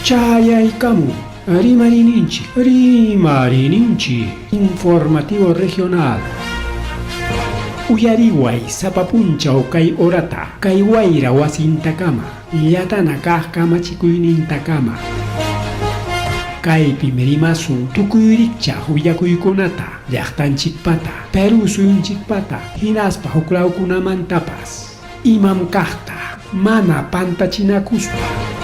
Chayaykamu, Rimarininchi, informativo regional. Uyariway sapapunchaw kay orata, kay wayra wasintakama, yatana kaq kamachikuynintakama. Kay pimerimasun tukuyricha huyakuykunata, llaqtanchikpata, Peru suyunchikpata, hinaspa huklawkunamantapas, imam kaqta, mana pantachinakuspa.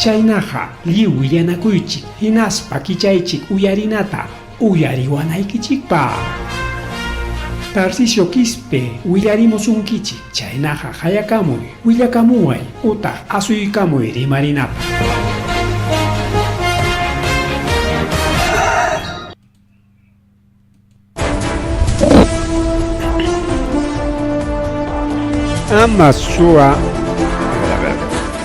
Chaynaqa lliw yanakuychik, hinaspa kichaychik uyarinata, uyariwanaykichikpa. Tarcisio Quispe, willarimusunkichik, chaynaqa hayakamuy, willakamuway, utaq asuykamuy rimarinapa.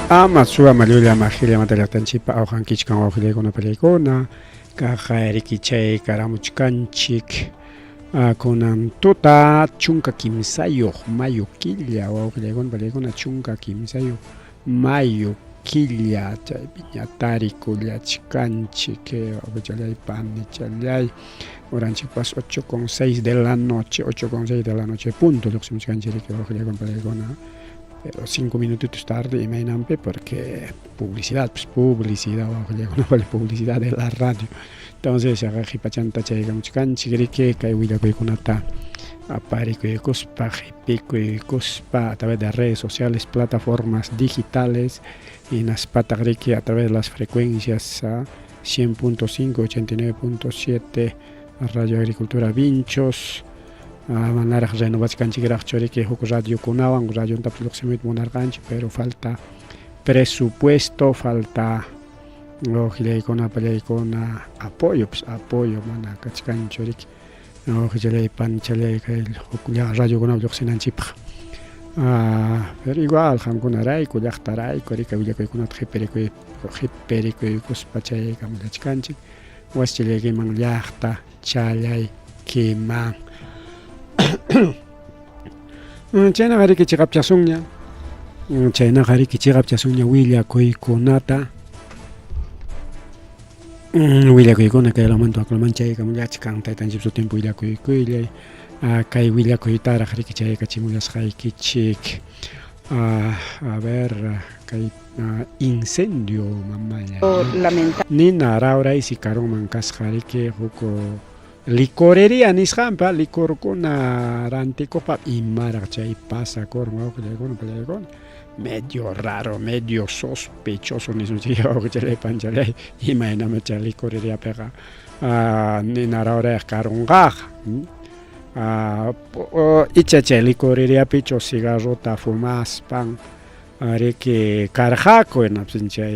Amasua Malulia Mahilia Matalatanchipa Aujankichkan Aujilegona Pelegona, Kajaerikichay Karamuchkanchik, Konam Tota Chunka Kimsayo, Mayo Killa, Aujilegon Pelegona Chunka Kimsayo, Mayo Killa, Piñatari Kulia Chikanchik, Aujalay Pan, Chalay, Oranchipas 8:06 de la noche, 8:06 de la noche, punto, lo que se me cancheri que Aujilegon Pelegona. Pero 5 minutos tarde y me enampe porque publicidad, no vale publicidad de la radio. Entonces, agarré pachanta chayga muchkan chigrike kai wila koi kunata apari koi kuspa hipi kuspa a través de redes sociales, plataformas digitales y nas patagrike a través de las frecuencias 100.5, 89.7 Radio Agricultura Vinchos. Manaraj renovas canchigraj chorique joco radio kunawan radio tapluximit monarganch, pero falta presupuesto, falta ojilekona peleikona apoyo, pues apoyo mana kachkan chorique ojilei panchale el jocuya radio kuna bluxinanchip. Pero igual jamkuna rai kullaqtarai korika villakoykuna hiperiku kuspachay kamlachkanchik waschilegi man llaqta chalay kiman. Chayna gari que chigapchasunya, Willa Koikonata, Willa Koikona que la manto a Clomanche, Camulachkan, Titan Gypso Tempo Willa Koikuile, Kai Willa Koitara, Harikiche, Cachimulas Haikichik, a ver, Kai incendio, mamaya. Nina Raura y Sicaron Mancas Harike, Huko. Licorería nishampa, licor con ranticopa y marachay pasa cormo medio raro, medio sospechoso ni su tío que le panchale y maena mecha licorería pega ni narahora carunga ichache licorería picho cigarrota fumas pan are que carjaco en absencia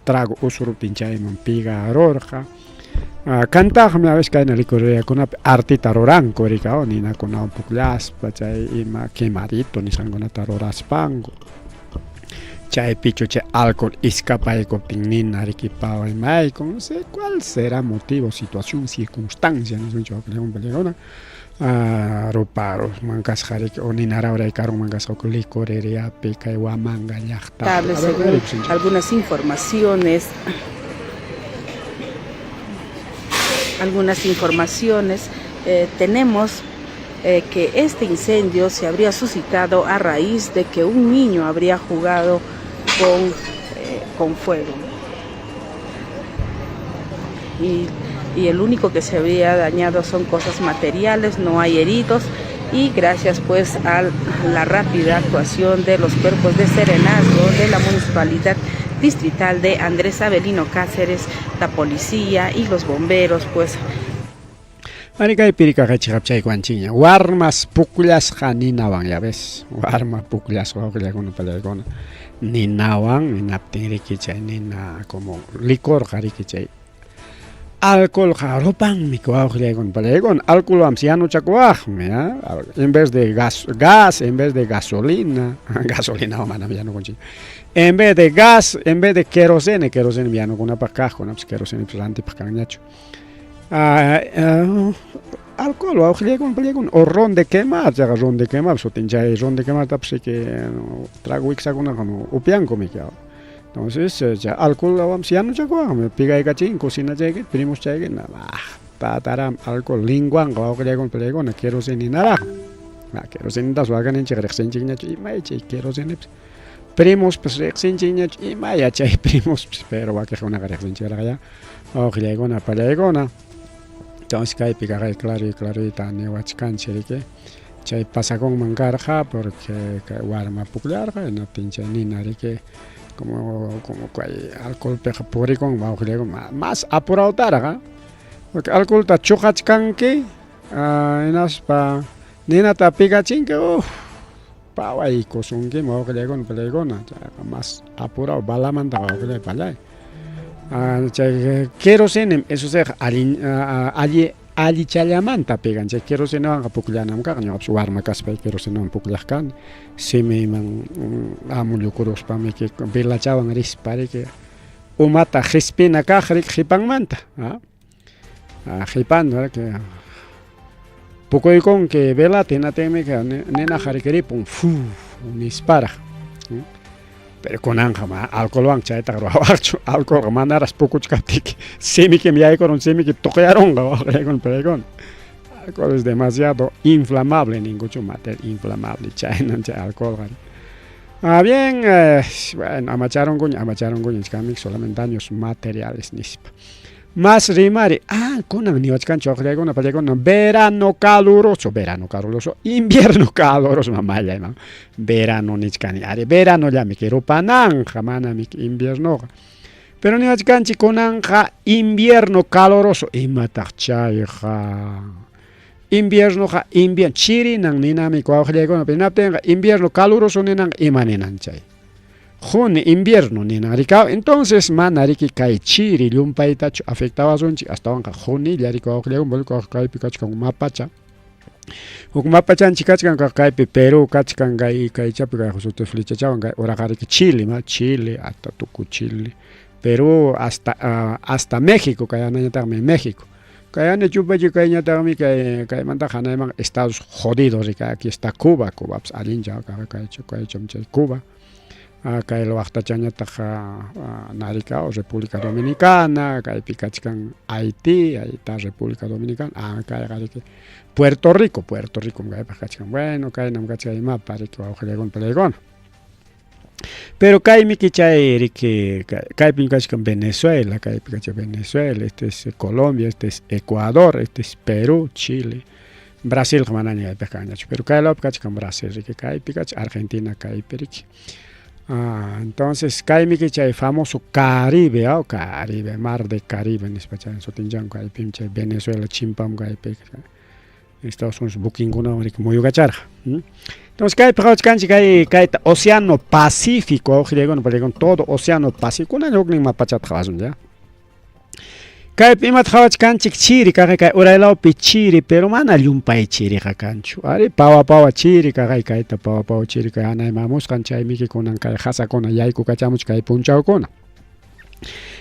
trago usuru pinchay mampiga rorja. Canta me habéis caído en el licorería con artita roran coricao ni na con un puclas pachay ima quemadito ni sangona taroras pango chay picho che alcohol escapa y copinin arequipao y maico no sé cuál será motivo situación circunstancia no sé yo que le un peligona roparos mangas jarik o ni nara ahora y caro mangas o licorería pica y guamanga yachta algunas informaciones tenemos que este incendio se habría suscitado a raíz de que un niño habría jugado con fuego y el único que se había dañado son cosas materiales, no hay heridos y gracias pues a la rápida actuación de los cuerpos de serenazgo de la municipalidad distrital de Andrés Avelino Cáceres, la policía y los bomberos, pues. Anicay pirika kachirapchay guanchiña, warmas pukulas janinawan, ya ves, warmas pukulas con palegona, ni nawan, ni naptinrikichay, ni na como licor jarikichay. Alcohol jaropan mi con palegon, alcohol amciano chacuaj, en vez de gas, en vez de gasolina, gasolina o manamiano con en vez de gas, en vez de querosene viano con una pacajo, una querosene plante pacañacho. Alcohol, o ron de quemar, ya ron de quemar, so tinjay ron de quemar, tapse que trago ixaguna como upianco mi cao. Entonces, ya alcohol vamos ya no chaco, me piga y cachín, cocina llegue, primos llegue, nada, patara alcohol, linguan, gao que con pelego, no quiero sin ni nada. Quiero sin das wagan en chigre sin chiña y mai chay quiero sin primos pues sin chiña y mai chay primos pero va que una gare sin chigra ya. O que llega una pelegona. Entonces cae pica claro y tan wachkan chirique. Chay pasa con mangarja porque guarma puclarja no tincha ni nada que como que alcohol peja puri con va que llega más apurado taraga. Porque alcohol ta chukachkan que en aspa Nina tapiga chinque, pawa y cosunque, mo que le con pelegona, más apurado, balamanta, que le palay. Quiero ser, eso se ali chalamanta pegan, quiero ser no haga puclanam carne, absuarma caspa, quiero ser no un puclascan, se me man amulio curos pa me que bella chavan rispare que umata hispina cajrik hipan manta, hipan, que poco y con que vela tena teme que nena jarikeri pum fu dispara pero con anjama alcohol ang chaita grabacho alcohol manaras poco chkatik semi que me hay con semi que toquearon con pegon alcohol es demasiado inflamable ningún mater inflamable chaina alcohol bien bueno amacharon con solamente daños materiales nispa más rimari, con ni ochkan chokre con apale con verano caluroso, invierno caluroso, mamá ya, verano nichkani, verano ya me quiero pananja, mana mi invierno. Pero ni ochkan chikonanja, invierno caluroso, imatachaya. Invierno chiri nang ninami kwajle con penaptenga, invierno caluroso ninang imanenanchay. Juni invierno ni naricao entonces manariki kai chiri liumpaita afectaba zonchi hasta wanka juni yariko okleo bolko kai pikach con mapacha ukmapachan chikachkan kai Perú kachkan kai chapika josuto flecha chawan kai ora gariki Chile hasta tuku Chile Perú hasta México kai anayatame México kai ane chupaji kai nyatami kai manta hanaiman Estados jodidos y aquí está Cuba alinja kai chomche Cuba acá el Huachtachaña taja Naricao, República Dominicana, acá el Picachcan Haití, ahí está República Dominicana, acá el Puerto Rico, bueno, acá hay Namgachai mapa, que va a con pelegón. Pero acá hay Miquichay, que hay Picachcan Venezuela, acá hay Picachcan Venezuela, este es Colombia, este es Ecuador, este es Perú, Chile. Brasil, pero acá hay Picachcan Brasil, que hay Picach Argentina, acá hay Perichi. Entonces, Kaimi que chay famoso Caribe, Caribe, mar de Caribe en español, sotinjan kai pinche Venezuela, Chimpam kai Estados Unidos, Booking uno muy gachar. Entonces, kai prachkanchi kai Océano Pacífico, con todo Océano Pacífico, una logni mapachat khazun ya. Kai pimat khawachkanchi chiri kai orailao pichiri, pero mana liumpai chiri kakanchu. Ari pawa chiri kai ta pawa chiri kai anai mamos kanchay miki konan kai hasa kona yaiku kachamuch kai punchao kona.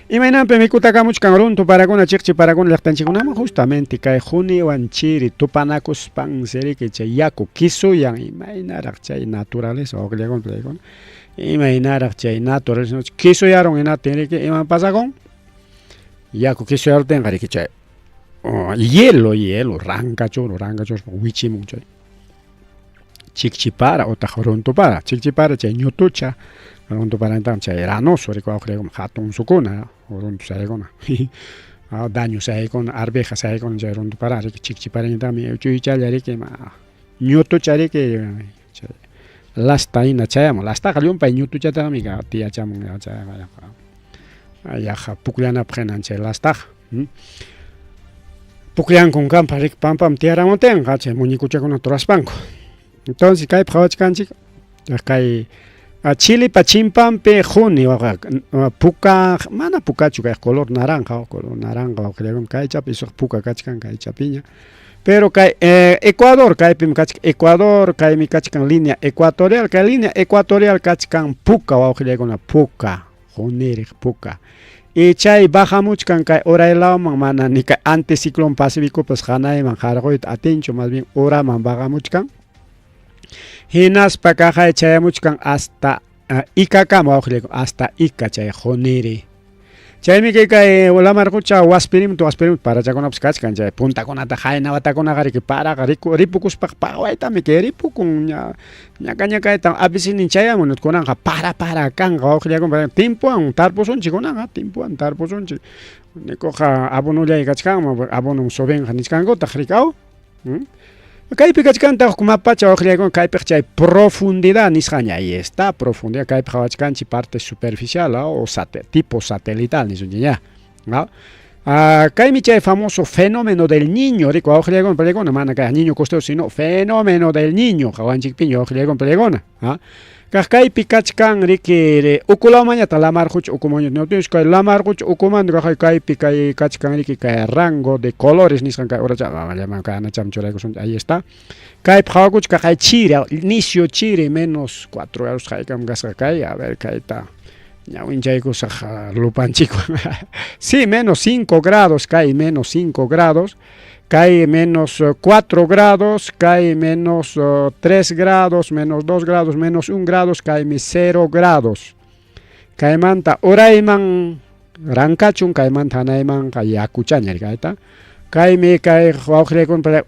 Imainan pe mikuta kamuch kangrunto para kona chikchi para kona laqtanchikunama justamente kai juni wan chiri tupanakus pan seri que yaku kisu yang imainar chay naturaleza o klegon plegon. Imainar chay naturaleza kisu yaron ina tiene que iman pasa con Yaku que se orden gari que chay hielo rancachor wichi mucho chikchipara o tajoronto para chikchipara chay ñutucha ronto para entonces chay ranoso rico creo hatun sukuna o ronto saigona daño sai con arveja sai con chay ronto para chikchipara entonces chuicha yari que ma ñutucha ri que lasta ina chayamo lasta galion pa ñutucha tamiga tia chamo chay Ayaja, Pucliana Prenanche, las taj. Puclian con campa, Rick Pampam, Tierra Monten, Gache, Municucha con otro aspanco. Entonces, Kai Prachkanchik, Kai a Chile, Pachimpam, Pe, Junio, Puca, Mana Pucachu, que es color naranja, o que le Kai Chap, y su Puca Cachcan, Kai Chapiña. Pero Kai Ecuador, Kai Pim Cach, Ecuador, Kai mi Cachcan línea ecuatorial, Kai línea ecuatorial Cachcan Puca, o que le con la Puca. Puca. Y chay baja mucho can kai ora el lado mana ni kai anticiclón pacífico pues hanay man jargoit atencho más bien ora man baja mucho can. Hinas pa caja chay mucho can hasta Ica cama hasta Ica chay jonere. Chaymi que cae la marcucha waspirim para chaconaps cachcan chay punta conata jaina bataconagari que para ripucus paguaita me que ripukun ñacaña caeta abisinin chayamonut conanja para canga ojlia timpuan tarposunchi conanja timpuan tarposunchi ni coja abonulia y cachcama abonum sobenja niscango tajricao. Kaypi kachkanta kumapacha ojliagon kaypi chay profundidad nisqaña ahí está profundidad kaypi hawachkanchi parte superficial o tipo satelital nisunña ¿no? Kaymi chay famoso fenómeno del niño rico ojliagon pelegona mana kay niño costeo sino fenómeno del niño hawanchikpiño ojliagon pelegona kaypi kachkan riki ukulaw mañata lamarjuch ukumoño no tienes kay lamarjuch ukuman kaypi kay kachkan riki kay rango de colores niskan kay oracha llaman kay anacham chorego ahí está kaypi hawakuch kay chiri inicio chiri menos 4 grados kay kam gasqa kay a ver kay ta ñawinchayku saq lupanchiku sí menos 5 grados kay menos 5 grados cae menos 4 grados, cae menos 3 grados, menos 2 grados, menos 1 grados, cae 0 grados. Cae manta oraiman rankachun, cae manta hanaiman, cae akuchaña, cae cae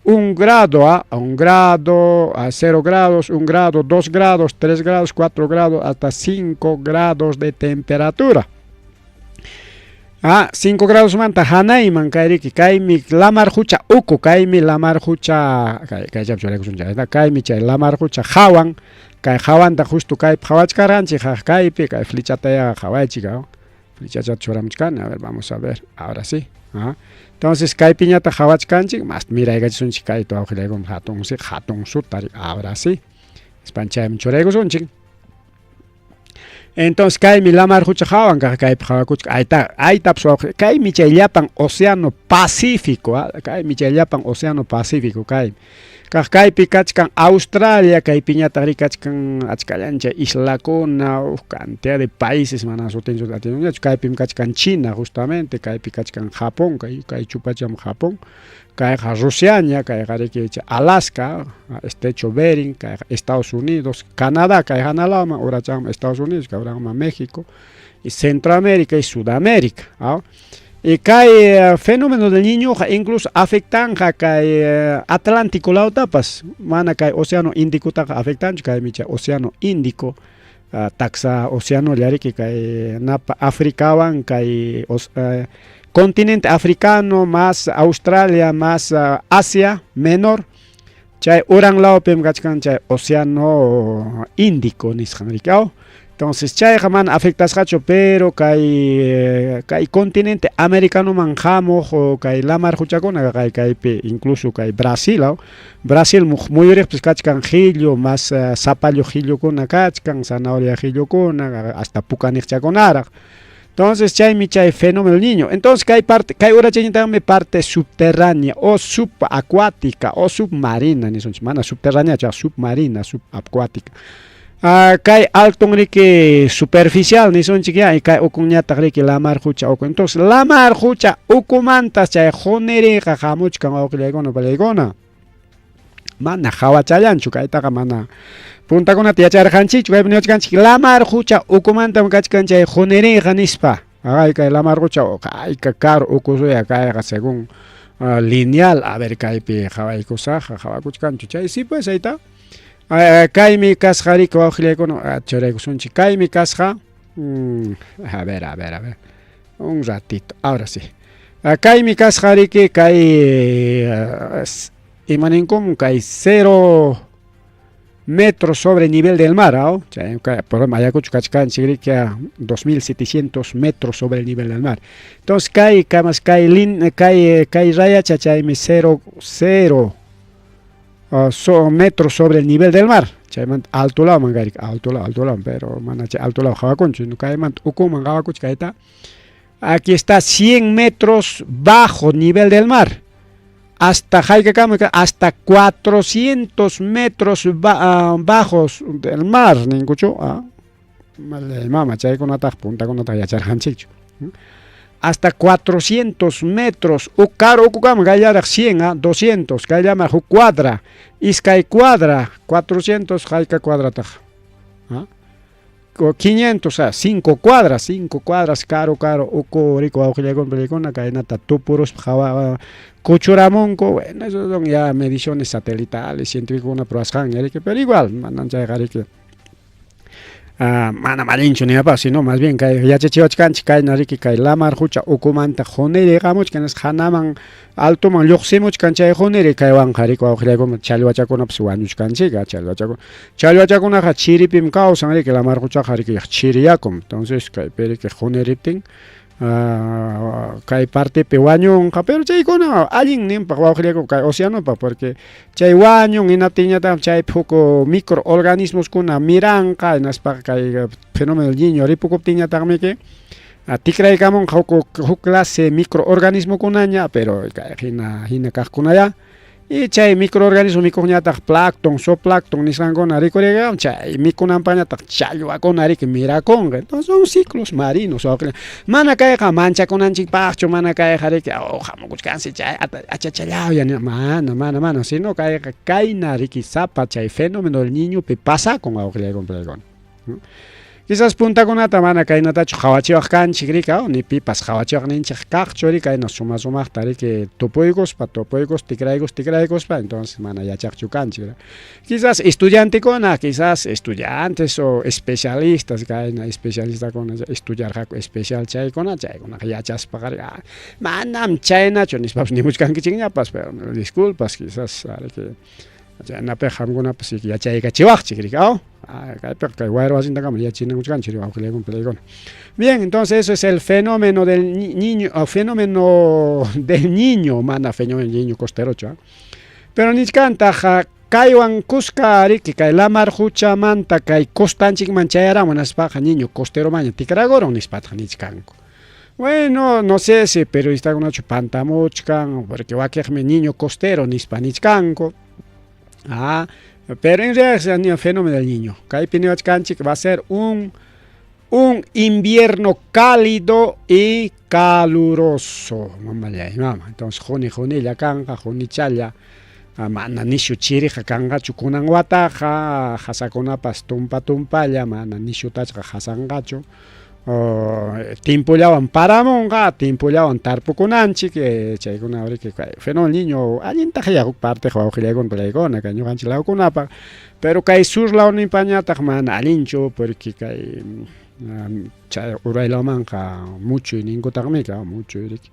1 grado, 1 grado, a 0 grados, 1 grado, 2 grados, 3 grados, 4 grados, hasta 5 grados de temperatura. 5 grados manta hanayman kayriki kaymi lamarjucha uku kaymi lamarjucha kaymi chay lamarjucha hawan kay hawanta justo kaypi hawachkaranchik kaypi kay flichataya hawaychika flichacha churamchkan a ver vamos a ver ahora sí entonces kay piñata hawachkanchik más miraygachisunchik kay to awjilaygun hatun sutari ahora sí espanchay churaygusunchik. Entonces kaymi lamarjucha hawan kaypi hawakuch ayta kaymi chay llapan océano Pacífico kaymi chay llapan océano Pacífico kaypi kachkan Australia kaypi ñata rikachkan achkallancha islakuna cantidad de países mana sutinchu kaypi kachkan China justamente kaypi kachkan Japón kay chupacham Japón kayqa Rusiaña kayqa riki Alaska estrecho Bering kayqa Estados Unidos Canadá kayqa hanalama urachama Estados Unidos kayqa México y Centroamérica y Sudamérica y kay fenómeno del niño incluso afectan kay Atlántico lautapas mana kay Océano Índico ta afectan kay micha Océano Índico taxa Océano llariki kay napa Africawan kay continente africano más Australia más Asia menor chay uran laupem kachkan chay Océano Índico nisqanrikao. Entonces chay man afectas hacho pero kay continente americano manjamo o kay lamar huchakona kaypi incluso kay Brasil Brasil muy pues kachkan hillo más zapallo hillo kuna kachkan zanahoria hillo kuna hasta pucanich chakonara. Entonces chay fenómeno del niño. Entonces kay urachayña también parte subterránea o subacuática o submarina ni son mana subterránea submarina subacuática. Kay alton riki superficial ni son chiquia y kay ukuñata riki lamar hucha oku. Entonces lamar hucha ukumanta chay joneri jamuchkan oklegono palegona. Mana hawachayanchu kaytaqa mana puntakunata yacharqanchikchu kay ñuchkanchik lamar hucha ukumanta kachkan chay joneriqa nispa kay lamar hucha kayka caro ukusuya kayqa según lineal a ver kaypi hawaykusaqa hawakuchkanchu chay sí pues ahí está. Kaymi kasqa riki wawqillaykuno churaykusunchik kaymi kasqa a ver un ratito ahora sí kaymi kasqa riki kay imaninkum kay 0 metros sobre nivel del mar por Ayacucho kachkanchik riki 2700 metros sobre el nivel del mar. Entonces kay rayacha chaymi 0 metros sobre el nivel del mar. Chayman alto lado mangarik alto lado pero mana alto lado hawakunchu no kayman ukuman hawakuch kayta. Aquí está 100 metros bajo nivel del mar. Hasta 400 metros bajos del mar ningucho mama chay kunata punta kunata yacharqanchikchu. Hasta 400 metros ukaro ukukam gallara 100 200 kallama cuadra iskay cuadra 400 hayka cuadrataj 500, 5 cuadras, caro, uko, rico, auxilegón, pelicona, cadenata, tupuros, cuchuramonco, bueno, eso son ya mediciones satelitales, científicos, una prueba, pero igual, mandan ya que mana malincho ni apa, sino más bien que ya chichiwachkanchi kay nariki kay lamar hucha ukumanta jonere digamos que nos hanaman alto man lluqsimuch kancha jonere kay wan qariko awjirayko chalwachakuna pues wañuchkanchi chalwachakuna chiripim causan que lamar hucha qariki chiriyakum entonces kay peri que joneriptin kay parte pe wañun pero chaykuna allin nimpa awjirayko kay océano pa porque chay wañun inatiñata chay poco microorganismos kuna miranqa naspa kay fenómeno del niño ripukuptiña tamike tikraykamun huk clase microorganismo kunaña pero hina kaqkunaya y chay microorganismo mikuqñataq plancton zooplancton nisqankuna rikurayqa chay mikunanpañataq challwakuna riki mirakunqa entonces son ciclos marinos mana kayqa manchakunanchikpaqchu mana kayqa riki hamukuchkansi chay achachallawya mana sino kayqa kayna riki sapa chay fenómeno del niño pi pasakun awqillaykunpaykunqa quizás puntakunata mana kaynatachu hawachiwaq kanchik rika ni pipas hawachiwaq ninchik kaqchu rika na sumaqta riki tupuykospa tikraykuspa entonces mana yachaqchu kanchik quizás estudiantes o especialistas kayna especialistakuna estudiarqaku especial chaykuna yachaspa manam chaynachu nispapas nimuchkankichikñapas pero disculpas quizás riki nape hamguna pues yachaykachiwaqchik rika bien, entonces eso es el fenómeno del niño, mana fenómeno del niño costero, pero ni canta kaywan kuska riki kay lamar hucha manta kay costanchik manchayaramun naspaqa niño costero maña tikragoron nispata nichkanku. Bueno, no sé si pero está con ocho pantamuchkan porque wakiqmi niño costero nispa nichkanku. Pero en realidad es el fenómeno del niño. Kaypiniwachkanchik va a ser un invierno cálido y caluroso. Entonces, juni kanga, juni challa, mana nishu chirija kanga chukunan wataja, hasakunapas tumpalla, mana nishu tacha hasangacho. Timpullawan paramunqa, timpullawan tarpukunanchik, chaykuna riki fenómeno niño allintaqa yakuk parte awqillaykunpalaykuna kay ñuqanchik lawkunapaq, pero kay sur lawnipañataq mana allinchu porque kay chay uraylamanqa muchuy ninkutaqmika muchuy riki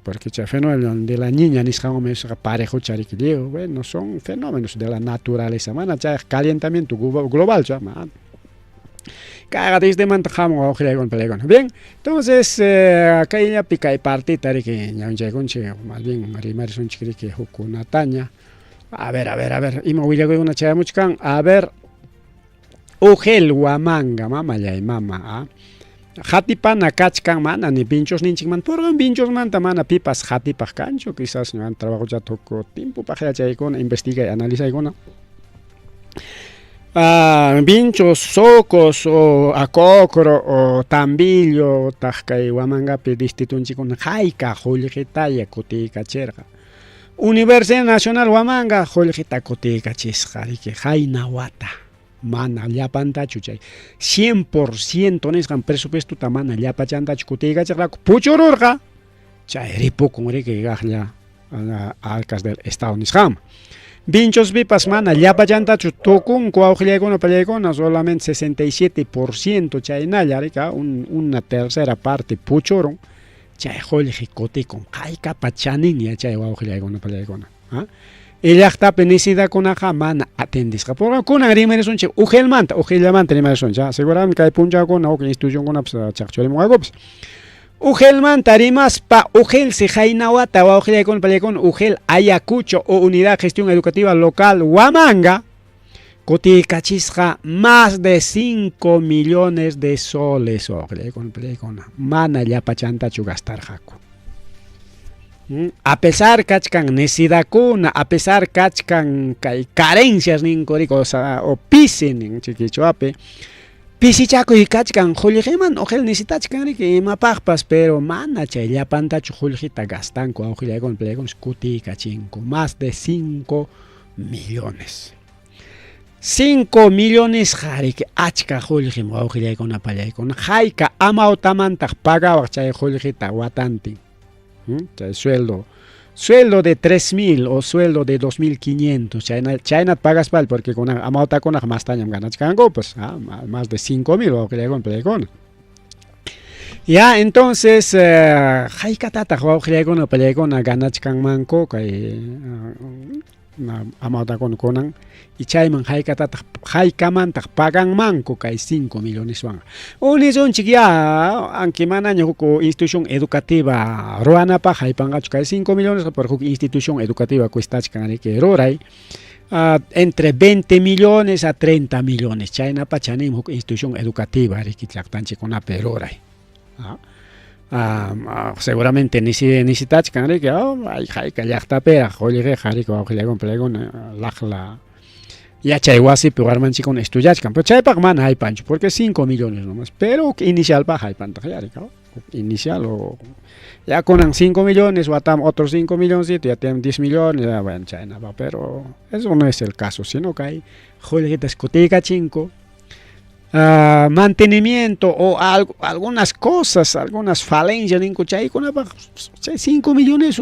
porque chay fenómeno de la niña nisqanmi parejo chariki bueno son fenómenos de la naturaleza mana chay calentamiento global man. Bien, entonces kayña pikay partita riki ñawinchaykunchik más bien rimarishunchik riki hukunataña a ver ima willakuykuna chayamuchkan a ver ugel wamanga mamallay mama hatipana kachkan mana ni pinchos ninchikman porqan pinchos manta mana pipas hatipaq kanchu quizás ñuqan trabajullata huk tiempopaq yachaykuna investiga analizaykuna pinchos, socos o acocro o tambillo tajkay wamangapi distitunchikuna hayka qullqitalla kutiykachirqa Universidad Nacional Wamanga qullqita kutiykachisqa riki hayna wata mana llapantachu chay 100% nisqan presupuestuta mana llapachantachu kutiykachirqaku puchururqa chay ripukun riki kaqlla alcas del estado nisqanman Vinchos vipas mana llapallantachu tukunku awqillaykuna pallaykuna solamente 67% chaynalla rika una tercera parte puchurun chay qullqi kutikun qaykapa chaninña chay awqillaykuna pallaykuna illaqtapi nisidakunaqa mana atendisqa porque kunan rimarisunchik ujellamanta rimarisunchik seguramente kay punchakuna uk institucionkunapas chaqchurimunqakupas Ugelmanta rimaspa ugel si jainawata wawqillaykuna pallaykuna ugel Ayacucho o Unidad de Gestión Educativa Local Wamanga kutiykachisqa más de 5 millones de soles wawqillaykuna pallaykuna mana llapachantachu gastarqaku a pesar kachkan nesidakuna a pesar kachkan kay carencias ninku riko o pisi nin chiquichuapi Pisichakuy kachkan qullqiman ugel nisitachkan riki imapaqpas pero mana chay llapantachu qullqita gastanku awqillaykuna pallaykuna kutiykachinku más de 5 millones. 5 millones jariki achka julgim wawqillaykuna pallaykuna hayka amawtamantaq pagawaq chay julgita watantin. Chay sueldo de 3.000 o sueldo de 2.500 chayna pagas pal porque con amawtakunaq más tañam ganachkanku pues más de 5.000 wawqillaykuna pallaykuna. Ya entonces haykatataq wawqillaykuna pallaykuna ganachkanmanku kay amawtakunakunan y chayman haykamantaq paganmanku kay 5 millones wan. Unisunchik ya anki manaña huk institución educativa ruanapaq haypanqachu kay 5 millones por huk institución educativa cuestachkanriki ruray entre 20 millones a 30 millones chaynapa chanim huk institución educativa riki llaqtanchikunapi ruray. Seguramente nisitachkan riki hayka llaqtapiraq qulliqiqa riki wawqillaykuna pallaykuna laqla yachay wasipi warmanchikuna estudiachkan pero chaypaq mana haypanchu porque 5 millones nomás pero inicialpaq haypantaq ya riki inicial o ya kunan 5 millones watam otros 5 millones ya tienen 10 millones ya bueno chaynapa pero eso no es el caso sino que hay qulliqitas kutikachinku mantenimiento o algunas cosas, algunas falencias en chay con 5 millones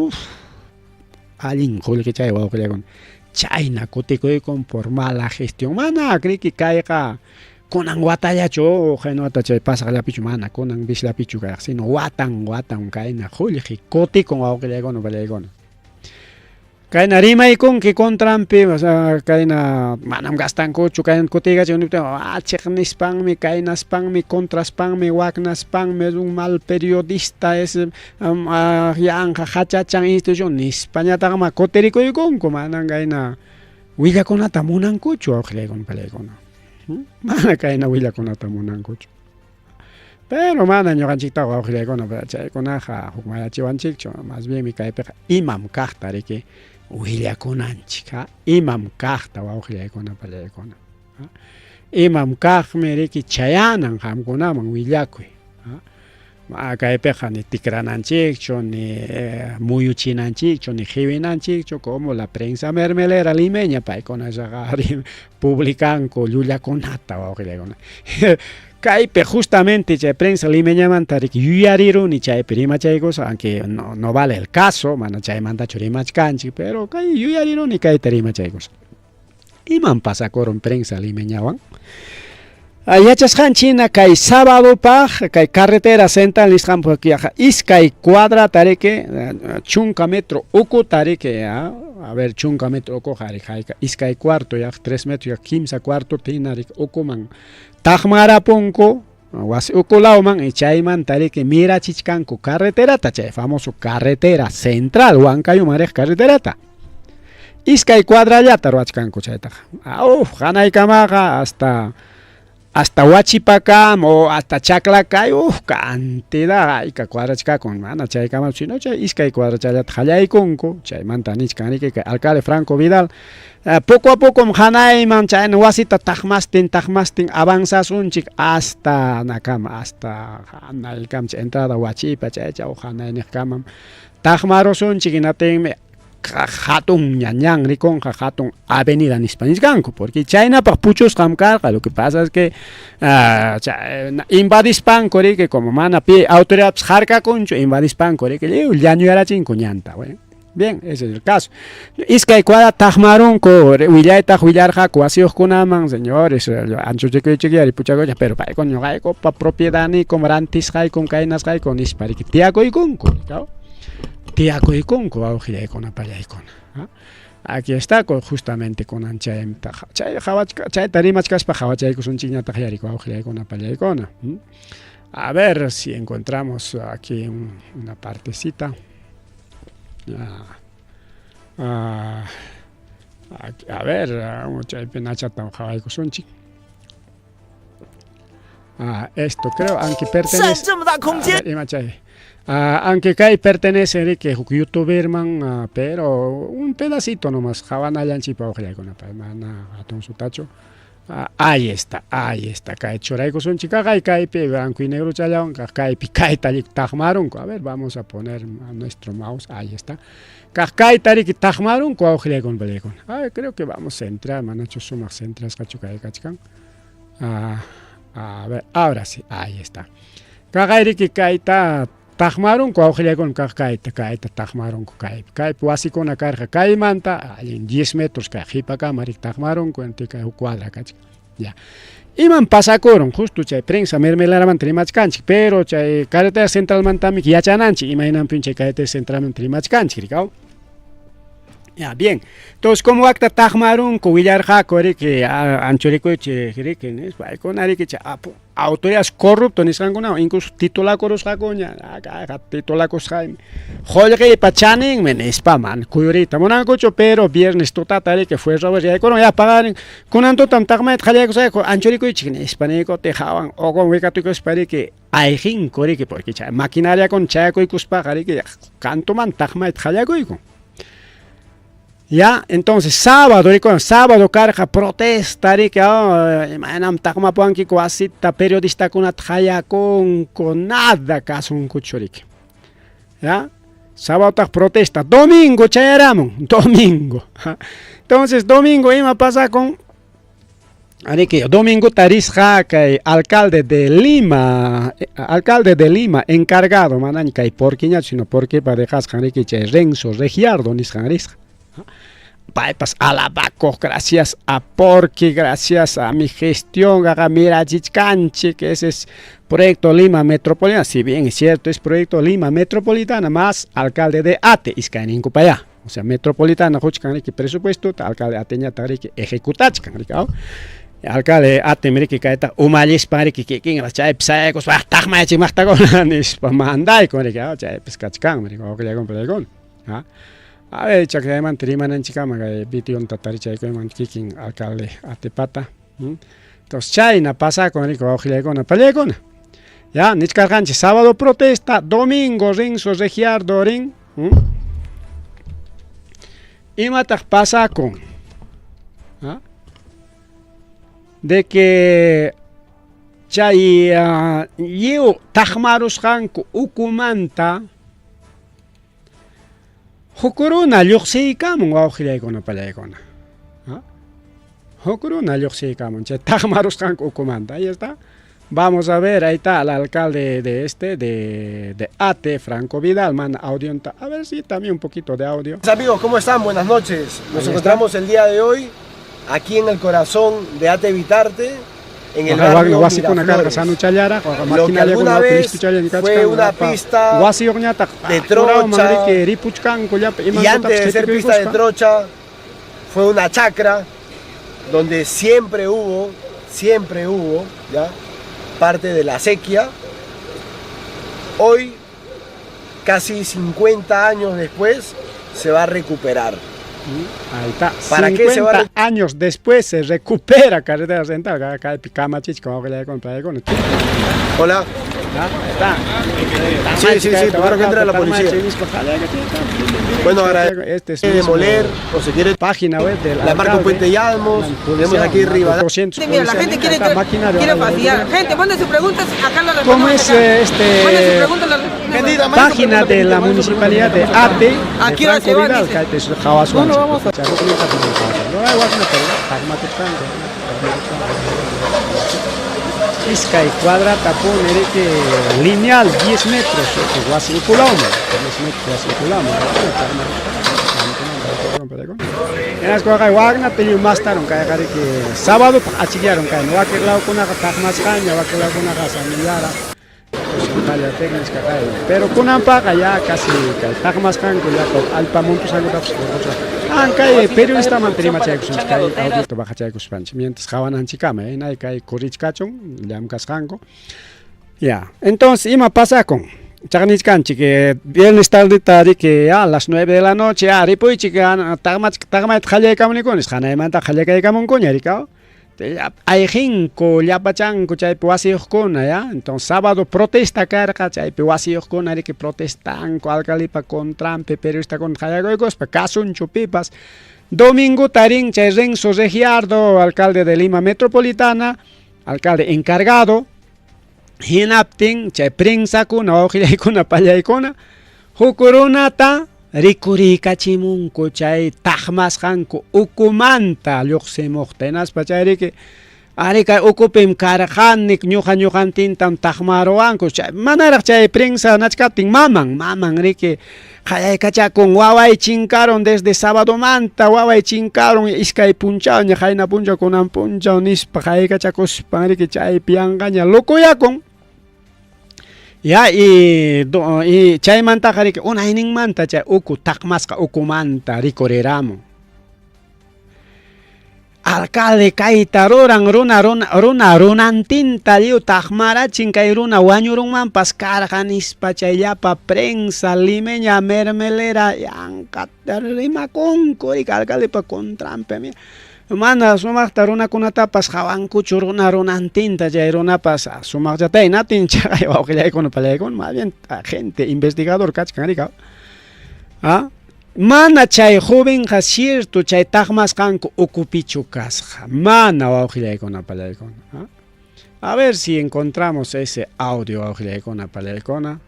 alguien que chay con China con por mala gestión mana cree que caiga con anguataya cho genota chay pasa la pichu mana con an bis la pichu sino watan kaina julki kote con con valegon kaina rimaykun que contrampi o sea kaina manam gastan kuchu kaina kutiga chunipte cheknispanmi kainaspanmi contraspanmi waknaspanmi es un mal periodista es yanja hachachan institución ni España tagma koterikuykunku manan kaina willakunata munankuchu awqillaygun palaykuna mana kaina willakunata munankuchu pero mana ñuqanchiktaqa awqillaykuna chaykunaqa hukmayachiwanchikchu más bien mi kaypiqa imam kaqta riki willakunanchik imam kaqta wawqillaykuna pallaykuna imam kaqmi riki chayanan qamkunaman willakuy kaypiqa ni tikrananchikchu ni muyuchinanchikchu ni qhiwinanchikchu como la prensa mermelera limeña paykunaqa publicanku llullakunata wawqillaykuna kaypi justamente chay prensa limeñamanta riki yuyariruni chaypi rimachaykusa aunque no vale el caso mana chaymantachu rimachkanchik pero kay yuyariruni kayta rimachaykusa iman pasakurun prensa limeñawan yachasqanchina kay sabadopaq kay carretera central nisqanpaq iskay cuadrata riki chunka metro ukuta riki a ver chunka metro uku hayka iskay cuarto 3 metros 15 cuarto tina riki ukuman taqmarapunku wasi ukulawman y chaymanta riki mirachichkanku carreterata chay famoso carretera central Huancayuman riq carreterata iskay cuadrallata ruwachkanku chaytaqa qanaykamaqa hasta Huachipacam o hasta Chaclacay cantidad ayka cuadrachkakun mana chaykama sino chay iskay cuadrachallata qallaykunku chaymanta nichkan riki kay alcalde Franco Vidal poco a poco hanayman chayna wasita taqmastin avanzasunchik hasta nakama hasta hanaykamcha entrada Huachipa chaychaw hanayniqkamam taqmarusunchik inatinmi hatun ñañan riconja hatun avenida nispaniscanco porque chaynapaq puchusqam karqa lo que pasa es que invadispanku riki como mana pi autoridad harkakunchu invadispanku riki llañuyarachinku ñanta bien ese es el caso iskay cuadra taqmarunku willaytaq willarqaku wasiuqkunaman señores anchuchikuychikyari puchakucha pero paykun ñuqayku pa propiedad nikum rantisqaykum kaynasqayku nispa riki tiyakuykunku tiyakuykunku awqillaykuna pallaykuna aquí está justamente con anchayta chayta rimachkaspa hawachaykusunchikñataq yariku awqillaykuna pallaykuna a ver si encontramos aquí una partecita a ver chaypi nachata hawaykusunchik esto creo aunque pertenece aunque kay pertenece riki huk youtuberman pero un pedacito nomás hawanallanchikpa awqillaykuna mana hatun sutachu Ahí está, Kay choraico son chica, Kaype, blanco y negro chalaón, Kaypi, Kaytalik Tajmarun. A ver, vamos a poner a nuestro mouse, ahí está. Kaytalik Tajmarun, con Belecon. Creo que vamos a entrar, manacho sumas centras, cachucaicachican. A ver, ahora sí, ahí está. Kagairik Kaita Tajmarun, con Kaita Tajmarun, Kai, así con la carga Kaimanta, en 10 metros, Kajipa Kamarik Tajmarun, cuentica cuadra, ya. Iman pasacoron, justo chay prensa mermelaraman trimachkanchik, pero chay carretera central mantamik yachananchik, imaginan pinche carretera central trimachkanchik, ricao. Ya, bien. Entonces, como acta Tajmarun, Cubillar Jaco, que Anchorico, que con Ari, que autoridades corruptos, ni sanguinarios, incluso titulacos Jacoña, titulacos Jaime. Jorge Pachanin, Menespaman, Cuyurita, Monancocho, pero viernes total, que fue Robert, ya pagaron, con Antotam Tagmet, Jaleco, Anchorico y Chicken, Hispanico, Tejaban, o con Wicatico, espere que hay Jincori, que porque maquinaria con Chaco y Cuspajari, que Cantoman Tagmet, Jaleco. Ya, entonces sábado carga protesta que manam takma puanki kuasita periodista con atjaya con nada caso un cuchorique. Ya, sábado protesta, domingo chayaramon, domingo. Entonces domingo ima pasa con domingo tarisja que alcalde de Lima encargado manan que porquiña sino porque para dejar que Renzo Regiardo ni janrisja. Pues alabaco, gracias a Porqui, gracias a mi gestión, a Mira Chichcanchi, que ese es proyecto Lima Metropolitana. Si bien es cierto, es proyecto Lima Metropolitana más alcalde de Ate, Iscaninco para allá. O sea, Metropolitana, que presupuesto, alcalde Ateña, que ejecutach, alcalde Ate, mire que caeta, Umalis, para que quien las chay, psaecos, bajtagmachi, machtagonanis, para mandar, con el que chay, pescachcan, me digo, que le compre. A ver, chakra triman en chicama, bition tataricha y con kicking alcalde atepata. Entonces, China pasa con el cogilegona, palegona. Ya, Nichcarganche, sábado protesta, domingo Renzo Regiardo ring. Y matas pasa con. De que Chay, yo, Tajmarus Hanko, Ukumanta. Hokuruna Luxikamun, Waujilegona Palegona. Hokuruna Luxikamun, Tajmarus Hanko Ukumanta. Ahí está. Vamos a ver, ahí está el alcalde de Ate, Franco Vidal, manda audio. A ver si también un poquito de audio. Amigos, ¿cómo están? Buenas noches. Nos encontramos el día de hoy aquí en el corazón de Ate Vitarte, en el barrio Miraflores. Lo que alguna vez fue una pista de trocha y antes de ser pista de trocha fue una chacra donde siempre hubo, ¿ya? Parte de la sequía. Hoy, casi 50 años después, se va a recuperar. Ahí está. ¿Para 50 qué se va años después se recupera carretera central. Acá hay Picamachich, como que le compré con. Hola. Está. Sí, primero que entre la policía. Bueno, ahora demoler o se quiere página web de la marca Puente Yalmos. Tenemos aquí arriba. Mira, la gente quiere fastidiar. Gente, manden sus preguntas, acá la respondemos. ¿Cómo es Manden sus preguntas, página de la municipalidad de Ate? Aquí ahora se van, no vamos a Isca y cuadra tapón que lineal 10 metros, que va circulando, 10 metros circulando. En las cosas Wagner tenía más tarde que sábado achillaron que no va a quedar lado con una más caña, va a quedar con una casa millara. Pero con ampaga ya casi que más caña ya al pamonto salgo aunque periodista mantenía chaycos audio baja chaycos panch mientras jaban anchicame hay que corrichcachon llam cascanco ya entonces ima pasa con Chagnichcanchi que viernes tarde que a las 9 de la noche ripoichi que tagmat jale camunicones jana manta jale que camun coña ricao hay cinco yapachanco chaypi wasiyuqkuna ya. Entonces sábado protesta karqa chaypi wasiyuqkuna que protestanco alcaldepa contrampe periodistakuna qallakuykospa kasunchu pipas. Domingo tarin chay Renzo Regiardo, alcalde de Lima Metropolitana, alcalde encargado, hinaptin chay prensakuna wawqillaykuna pallaykuna hukurunata rikurikachimunku chay taqmasqanku ukumanta lluqsimuqta hinaspa chayriki ari kay ukupim karqanik ñuqantintam taqmaruwanku chay manaraq chay prensa nachkaptin maman riki qallaykachakun waway chinkaron desde sábado manta waway chinkaron iskay punchaw ña qayna punchaw kunan punchaw nispa qayykachakuspa riki chaypi yanqaña lukuyakun. Ya y chaymanta riki unayninmanta chay uku taqmasqa ukumanta rikuriramun. Alcalde kayta runantinta liu taqmarachin kay runa wañurunmanpas karqa nispa chayllapa prensa limeña mermelera yankata rimakunku rika alcaldepa contrampe mana sumaqta runakunatapas hawankuchu runantinta chay runapas sumaqllatay natin chay wawqillaykuna pallaykuna más bien gente investigador kachkan rika mana chay jovenqa cierto chay taqmasqanku ukupichu kasqa mana wawqillaykuna pallaykuna. A ver si encontramos ese audio wawqillaykuna pallaykuna.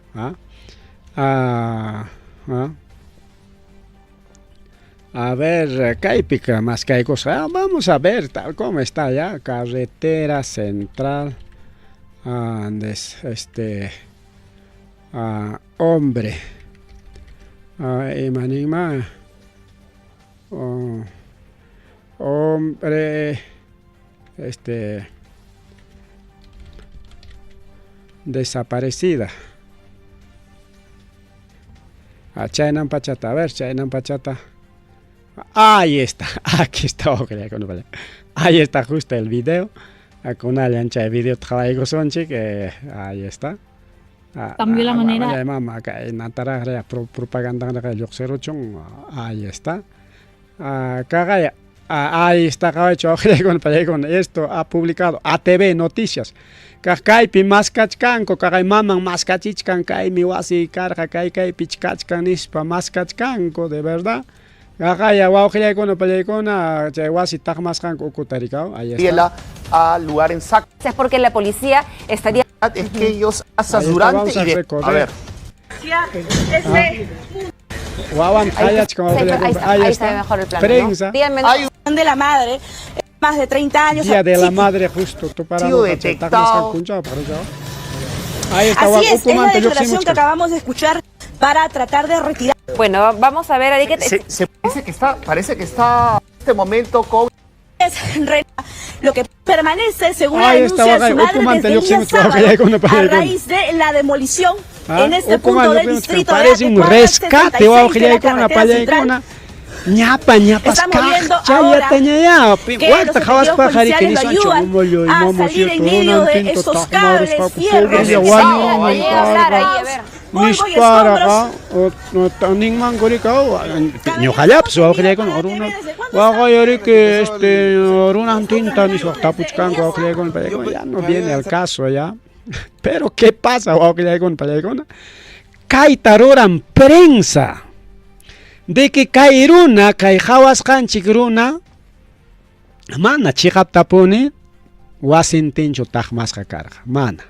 A ver, kaypika más kay cosa. Vamos a ver tal como está ya. Carretera central. Hombre. Imanima. Hombre. Desaparecida. Chaynan pachata. A ver, Chaynan pachata. Ahí está, aquí está, ahí está justo el video, con una lancha de video que ahí está. Cambió la manera. Ahí está. Ahí está, con esto ha publicado ATV Noticias. Kaypi maskachkanko, kay maman maskachichkan, kay mi wasi karqa, kay pichkachkan nispa maskachkanko, de verdad. Ahí está. Al lugar en saco. Es porque la policía estaría... Es que ellos hacen durante y de... A ver. Ahí está mejor el plano, prensa. ¿No? Hay un de la madre, más de 30 años. Día de la madre justo. Detectado. Ahí está. Así es la declaración que acabamos de escuchar para tratar de retirar. Bueno, vamos a ver, Ari, parece que está en este momento con... Lo que permanece, según la denuncia de su madre, desde el día sábado, a raíz de la demolición en este punto del distrito de parece un rescate, ñapa estamos viendo ahora que los efectivos policiales lo ayudan a salir en medio de esos cables, fierros, Nispara, Ningman Goricao, Ñojalapes, que Runan Tinta, Tapuchcan, ya no viene al caso ya. Pero ¿qué pasa, con Kaitaroran prensa de que Kairuna, Kaijawas Kanchikruna, mana Chihap Tapone, Wasintincho Tajmasca Carga, mana.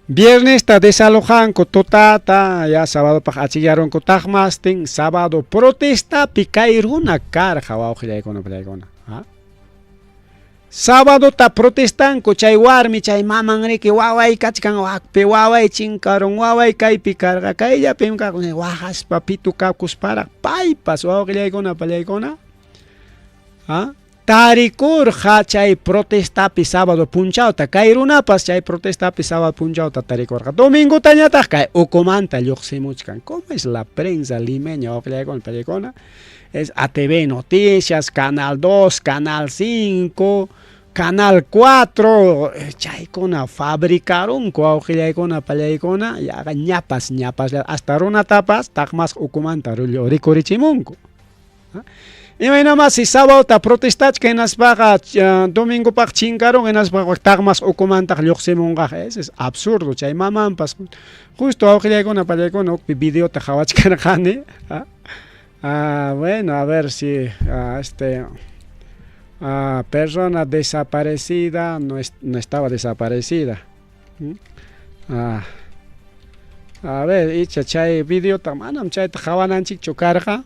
Viernes está desalojan con totata, ya sábado para achillaron con tajmasting, sábado protesta picairuna carja con sábado ta protestan con chay warmi chay maman que wawai kachkan wakpe wawai chinkaron wawai kai picarga kai ya pimka con wajas papitu kakus para paipas con Tarikur chay protesta pi sábado punchauta kairuna pas chay protesta pi sábado punchauta tarikur domingo tañata kay ukomanta lluqsimuchkan. ¿Cómo es la prensa limeña con pelicona? Es ATV Noticias, Canal 2, Canal 5, Canal 4, chaykuna fabricaron con pelicona y hagan ñapas hasta runa tapas tagmas ukomanta rikurichimunku. Y nada más si sábado ta protestas que nas paga domingo pa chingaron en nas paga tagmas o comanta lyoxemonga es absurdo chay mamam pas justo ahora con una para con video ta hawach kanjane. Bueno, a ver si persona desaparecida no estaba desaparecida. A ver, y chay video tamanam chay tajawananchik chocarga.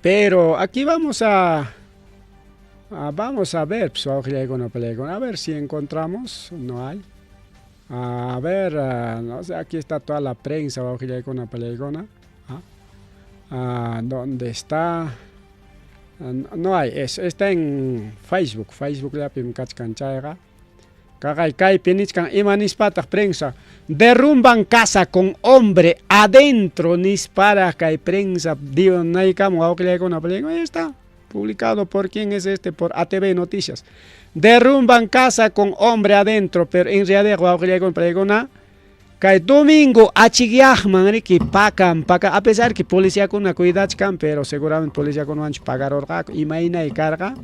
Pero aquí vamos a ver, pues, a ver si encontramos, no hay. A ver, no sé, aquí está toda la prensa, ¿dónde está? No hay, está en Facebook la pimkachkanchaiga. Kagay pinichkan imanispatak prensa. Derrumban casa con hombre adentro nispara kay prensa. Digo, naikamo ahí está publicado por quién es por ATV Noticias. Derrumban casa con hombre adentro, pero en realidad kay domingo achigiahman que pakan a pesar que policía con una cuidachkan, pero seguramente policía con un pagar orga imaina y carga.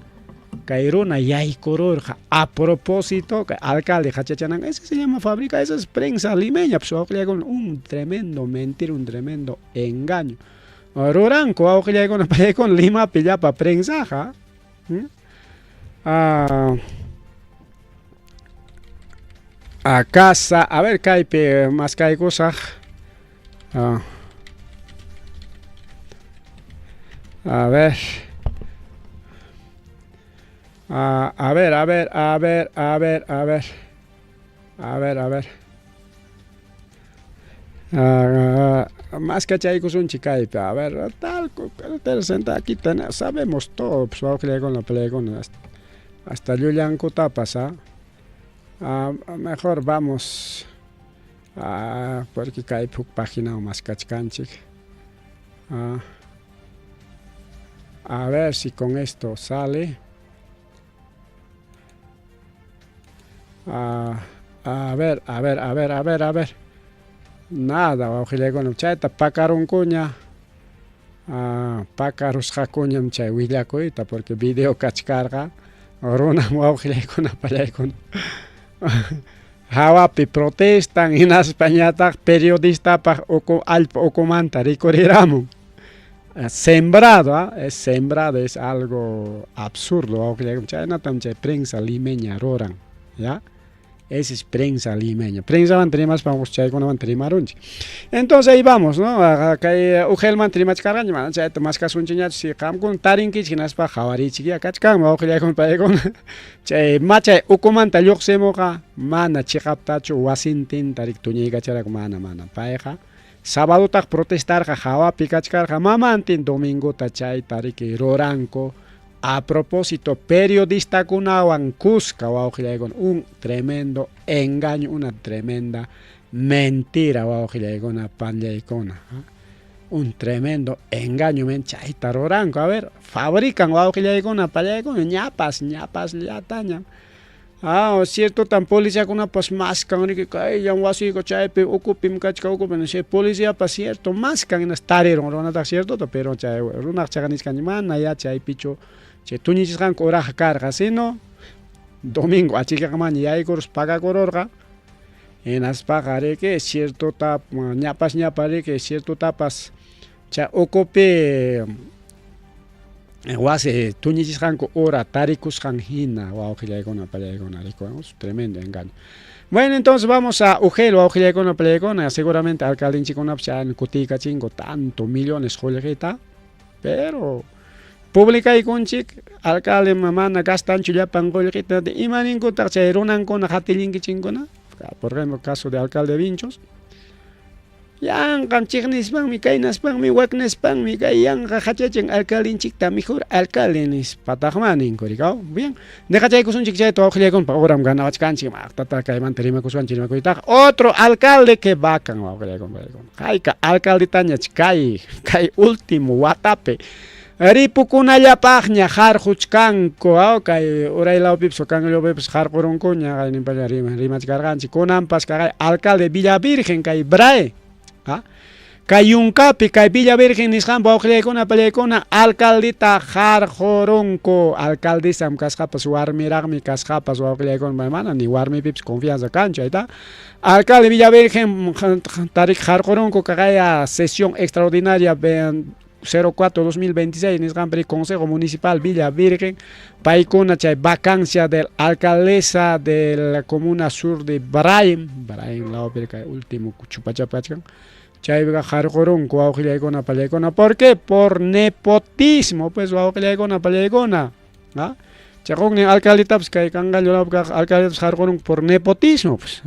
Cairona y cororja a propósito, alcalde Hachachanan, ese se llama fábrica, esa es prensa limeña, pues con un tremendo mentira, un tremendo engaño. Roranco, con Lima pilla para prensa, a casa, a ver, caipe más que hay cosas. A ver. A ver. Más que chaycos un chicaipe. A ver, tal, aquí sabemos todo. Pues con la pelea con hasta Yulianco tapas. Mejor vamos porque cae página o más cachcanchic. A ver si con esto sale. A ver. Nada, ojile con el chaita, pacaron cuña. Pacaros jacuña mchay huillacoita, porque video cachcarga. Runa ojile con la paya con. Hawapi protestan en España, periodista o comanta, recorreramos. Sembrado, es sembrado, es algo absurdo. Ojile con chay, prensa limeña, roran, ¿ya? Esa es prensa limeña. Prensa mantenemos para mostrar con mantenimos. Entonces ahí vamos, ¿no? Acá ujel mantenimos cargan, man, ya te más caso un chiñat si cam con tarinki chinas pa jawari chiqui acá chcam, ojel con pa con. Che macha ukumanta yoxemoga mana chikaptacho wasintin tarik tuñiga chara mana paeja. Sábado tak protestar jawa pikachkar mama antin domingo tachay tarik roranco. A propósito, periodista kunawan Cusca, con un tremendo engaño, una tremenda mentira, con un tremendo engaño, menchaita roranco. A ver, fabrican, con ñapas, liataña. Cierto, tan policía con una pues mascan, que caían así, cochaipe, ocupim, cachca, ocupim, policía, pa cierto, mascan en estarero, no cierto, pero chay, runak chaganis canimana, ya chay picho. Che tuñichis kan coraja carga, sino domingo achica kamani ya icoros paga cororga en as pagare que es cierto tap ñapare que es cierto tapas cha ocope guase tuñichis kan ora taricus kan hina wa ojilla con tremendo engaño. Bueno, entonces vamos a Ujelo, a ojilla con la seguramente alcalde chico en Cutica chingo tanto millones joyeta, pero publica y conchik alcalde mamana gastan chullapan golquita de imanin contar chaironan con hatilinki chingona, por ejemplo caso de alcalde Vinchos. Yang kan chignis bang mi kainas bang mi waknes bang mi kayang kachachen alcalde chikta mejor alcalde nis patahmanin korikao. Bien, deja chay kusun chikchay to ojle con program ganawach kanchi ma tata kay manterima kusun chima koita. Otro alcalde que bacan ojle con. Kaika alcalde tanya kay último watape. Ripukuna yapagña jarjuchkanko kay uraylaw pipso kanlo pips jarqurunkuña kay nimpalla rimach garganchi konampas kay alcalde Villa Virgen kay Brae Kayunkapi, kay Villa Virgen nisqanpa wawqillaykuna pallaykuna alcaldita Jarjoronco, alcaldesa kasqapas warmiraqmi kasqapas wawqillaykuna mana ni warmipipas confianza kanchu ayta. Alcalde Villa Virgen tarik Jarjoronco kaqaya sesión extraordinaria 04-2026 nisqanpari Consejo Municipal Villa Virgen paykuna chay vacancia del alcaldesa de la comuna sur de Brain lawpi kay último chupachapachkan. Chayga Jarjoronco wawqillaykuna pallaykuna. ¿Por qué? Por nepotismo, pues wawqillaykuna pallaykuna. ¿Ah? Chaqukni alcalditapas kay kanqallulawpi alcalditapas Jarjoronco por nepotismo, pues.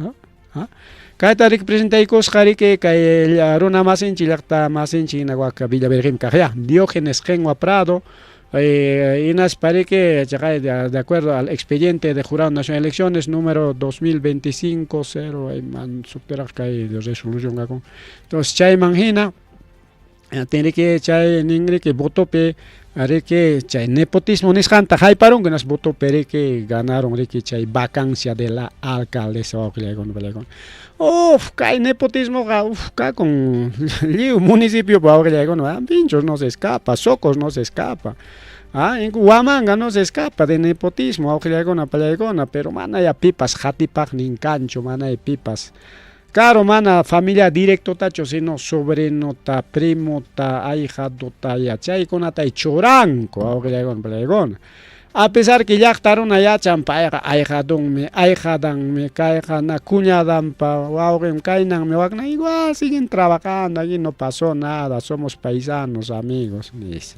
¿Ah? Kayta representaykusqariki kay runa masinchik llaqta masinchik waka Villa Virgen kaqlla Diógenes Genwa Prado. Inas parece de acuerdo al expediente de Jurado Nacional de Elecciones número 2025-0 de resolución. Entonces, chay manjina, tiene que chay ningri que voto pe, haré que chay nepotismo niscanta, hay parón que nos voto pere que ganaron, que chay vacancia de la alcaldesa. Uf, kay nepotismo, con el municipio, pinchos no se escapa, Socos no se escapa. En Huamanga no se escapa de nepotismo, pero mana ya pipas, jatipak ni cancho, mana ya pipas. Claro, mana, familia directo tacho, sino sobrino ta, primo ta, ahijado ta, ya chay con ata y choranco, a pesar que ya estaron allá champa, ahijadón me, ahijadan me, caijana, cuñadan pa, waugen, kainan me, wagna, igual siguen trabajando, aquí no pasó nada, somos paisanos, amigos, dice.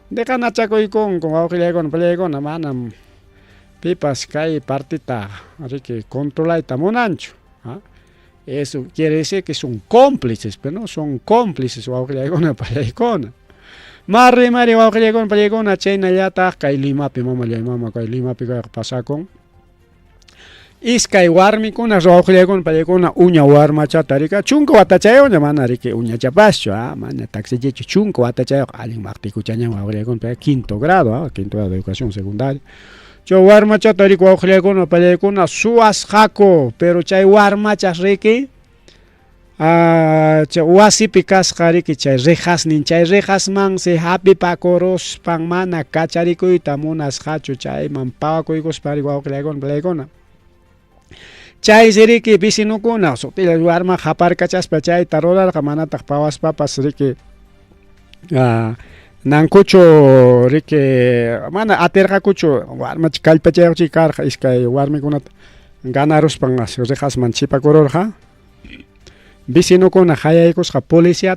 Dejan a chaco y con pelegon, manam, pipas, cae partita, así que controla y tamonancho. Eso quiere decir que son cómplices, pero no son cómplices, pelegon. Marri, pelegon, chayna yata, cae limapi, mama, cae limapi, pasa con. Iskay warmi kuna rawqillaykunapa pallaykuna uña warmacha tarika chunka watachayuqña mana riki uña chapaschu mana taxichichu chunka watachayuq allin maqtikuchaña wawqillaykunapa quinto grado de educación secundaria cho warmacha tarika wawqillaykunapa pallaykuna suasqaku pero chay warmachas riki chay wasipi kasqa riki chay rejasnin chay rejasman se hapipakuruspan mana kacharikuyta munasqachu chayman pawakuykuspa wawqillaykunapa pallaykuna. Chay siriki vicinukuna sutila warma haparkachaspa chay tarolarqa manataq pawaspapas riki nankuchu riki mana atirqakuchu warma kallpachayuqchik karqa iskay warmikunata ganaruspan rejasman chipakururqa vicinukuna hayaykusqa policía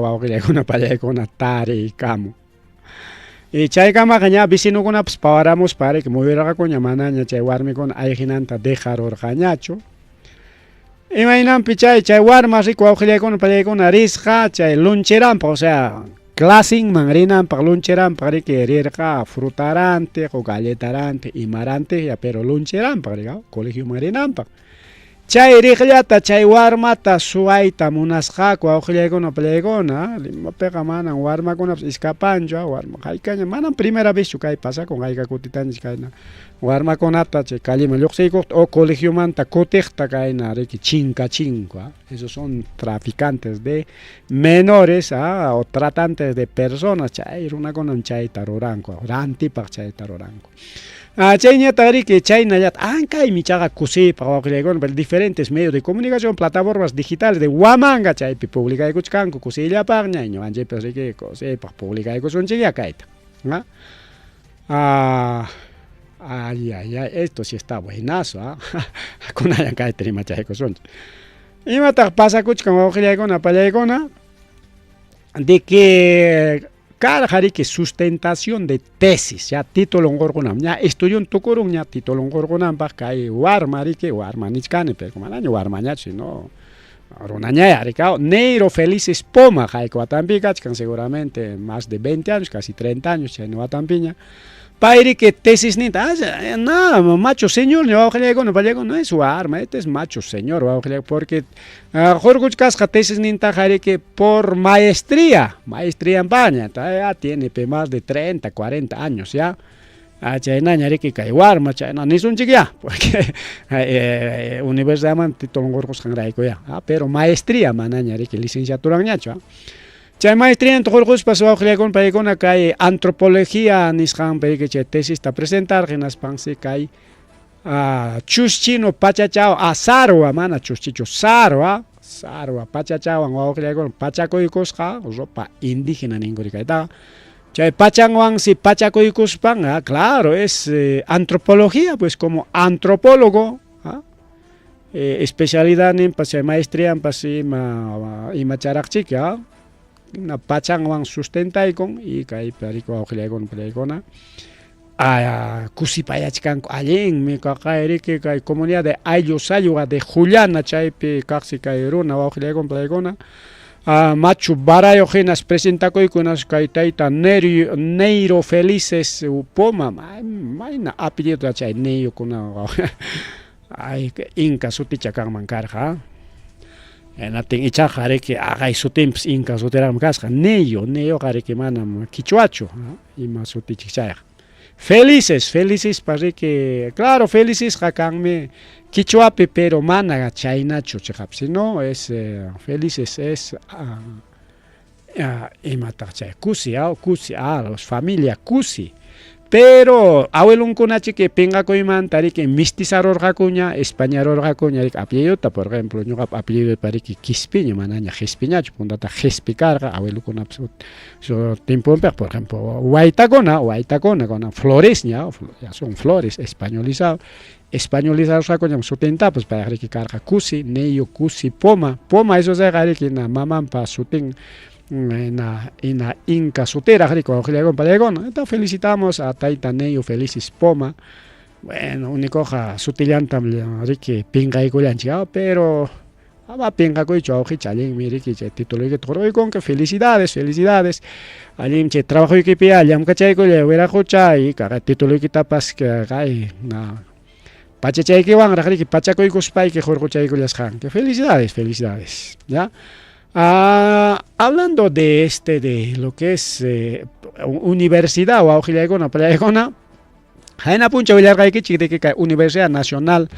wawqillaykuna pallaykuna tarikamun. Y chaykamaqa ña vecinukunapas pawaramos para que moviraqakuña manaña chay warmikuna ayqinanta dejarurqañachu. Imaynanpi chay warma riku wawqillaykuna pallaykuna risqa chay luncheranpa, o sea, clasinman rinanpaq luncheranpaq riki rirqa frutarante, o galletarante, imarante, ya pero luncheranpaq riqa, colegioman rinanpaq. Chay riqllata chay warmata suayta munasqaku wawqillaykuna pallaykuna Limapiqa manan warmakunapas iskapanchu warma haykaña manan primera vez kay pasa con hayka kutitanchik kayna warmakunata chay calliman lluqsiykuqta o colegiomanta kutiqta kayna riki chinkachinku esos son traficantes de menores o tratantes de personas chay runakunan chayta ruranku rantipaq chayta ruranku. Chayñata riki chaynallat ankay michaqa kusipaq wawqillaykuna diferentes medios de comunicación, plataformas digitales de Huamanga chaypi publicaykuchkanku kusillapaqña ñuqanchipis riki kusipaq publicaykusunchikya kayta. Esto sí está buenazo, kunayan kayta rimachaykusunchik. Imataq pasakuchkan wawqillaykuna pallaykuna de que karqariki sustentación de tesis, ya título ngorkunam, ya estudio en tukurun, ya título ngorkunam, kay warma riki, warma nichkani, pero como año warma ña, sino runaña rika, Neiro Felices Poma, kayko Watampika, seguramente más de 20 años, casi 30 años, ya no Watampiña. Pairi que tesis nita, no, macho señor, no es su arma, este es macho señor, porque Jorguchkas tesis nita que por maestría en Baña, ya tiene más de 30, 40 años ya. chayna ñariki kay warma chayna nisunchik ya porque universidad man titulongorqus kanrayku ya pero maestría mana ñariki licenciatura ñachu chay maestría tuqurquspas wawqiykuna paykuna kay antropología nisqan payki chay tesis ta presentar hinaspansi kay chushchino pachachawa sarwa mana chushchichu sarwa pachachawan wawqiykuna pachakuykusqa ropa indígena ninkuri kayta chay pachanwan si pachakuykuspan claro es antropología pues como antropólogo especialidad nimpas chay maestría pas ima charaqchik na pachanwan sustentaykun y kay pariku wawqiykuna kusipayachkanku allinmi kaqayriki kay comunidad de Ayllosayuqa de Juliana chaypi kaqsi kay runa wawqiykuna machu barayo hinas presentakuykunas kay tayta Neiro Felices Poma mayna apellido chay neyukuna inka suticha kanman karqa natin ichaq qariki aqay sutinpis inka sutiraqman kasqa neyo qariki manam quichuachu ima sutichik chayqa Felices pariki claro Felices kanmi quichuapi pero mana chaynachu chiqap sino es Felices es imataq chay kusi los familia kusi pero abuelunkunachiki pinqakuyman tariki mestizarurqakuña españarurqakuña apellidota por ejemplo ñuqapa apellido pariki Quispiña manaña Qispiñachu puntata Qispi karqa abuelukunapas so tiempompaq por ejemplo waytakuna Flores ya son Flores españolizarusqakuña sutintapas payaqriki karqa Kusi Neyo Kusi Poma eso sayqariki na mamanpa sutin ina inka sutera rico wawqiykuna entonces felicitamos a tayta Neyo Felices Poma bueno unikoqa sutillantam riki pinqaykullanchik pero ama pinqakuychu wawqicha allinmi riki chay tituluyki tuqurquykunki felicidades allim chay trabajuykipi allam kachaykulla wiraquchay kaqa tituluykitapas kay pachachaykiwanraq riki pachakuykuspayki hurquchaykullasqanki felicidades ya. Hablando de de lo que es universidad wawqiykuna pallaykuna hayna puncha willarqaykichik de que Universidad Nacional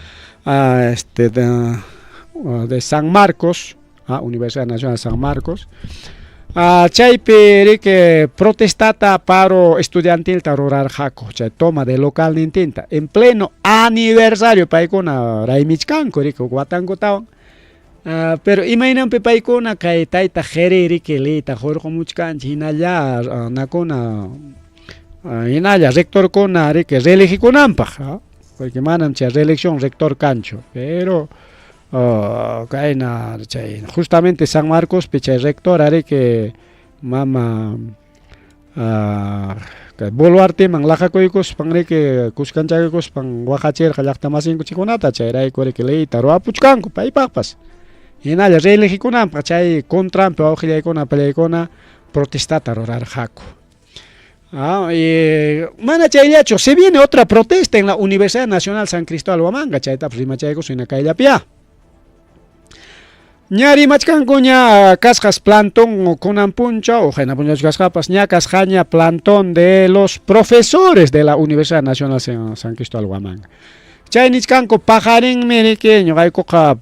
de San Marcos Universidad Nacional de San Marcos chaypi riki protestata paro estudiantil ta rurarqaku chay toma de local nintinta en pleno aniversario paykuna raymichkanku riki watankutawan pero imaynanpi paykuna kay tayta Jere riki liyta hurqumuchkanchik hinalla nakuna hinalla rectorkuna riki reelegikunanpaq porque manam chay reelección rector kanchu pero kayna chay justamente San Marcos pi chay rectora riki mama Boluarteman laqakuykuspan riki kuskanchakuykuspan waqachirqa llaqtamasinkuchikunata chayrayku riki liyta ruwapuchkanku paypaqpas hinalla reelegikunanpaq chay contrampi wawqiykuna pallaykuna protestata rurarqaku mana chayllachu se viene otra protesta en la Universidad Nacional San Cristóbal Huamanga chaytapas rimachaykus hina kayllapiya ña rimachkanku ña kasqas plantón kunan puncha o hayna punchachu kasqapas ña kasqaña plantón de los profesores de la Universidad Nacional San Cristóbal Huamanga chay nichkanku pajarinmi riki ñuqaykuqa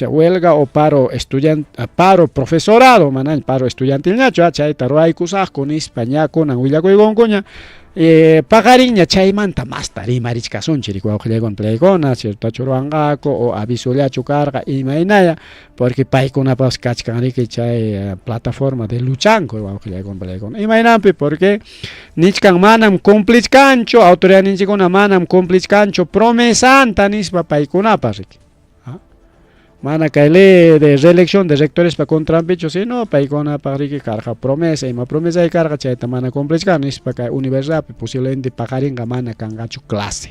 huelga o paro profesorado manaña paro estudiantilñachu chayta ruwaykusaqku nispa ña kunan willakuykunkuña pajarinña chaymanta masta rimarichkasunchik riki wawqiykuna pallaykuna ciertachu ruwanqaku o avisollachu karqa imaynaya porque paykunapas kachkan riki chay plataforma de luchanku wawqiykuna pallaykuna imaynanpi porque nichkan manam cumplichkanchu autoridad ninchikuna manam cumplichkanchu promesanta nispa paykunapas riki mana kay ley de reelección de rectores pa contrampichu sino paykunapas riki karqa promesa ima promesa karqa chayta mana cumplichkan nispa kay universidad posiblemente pajarinqa mana kanqachu clase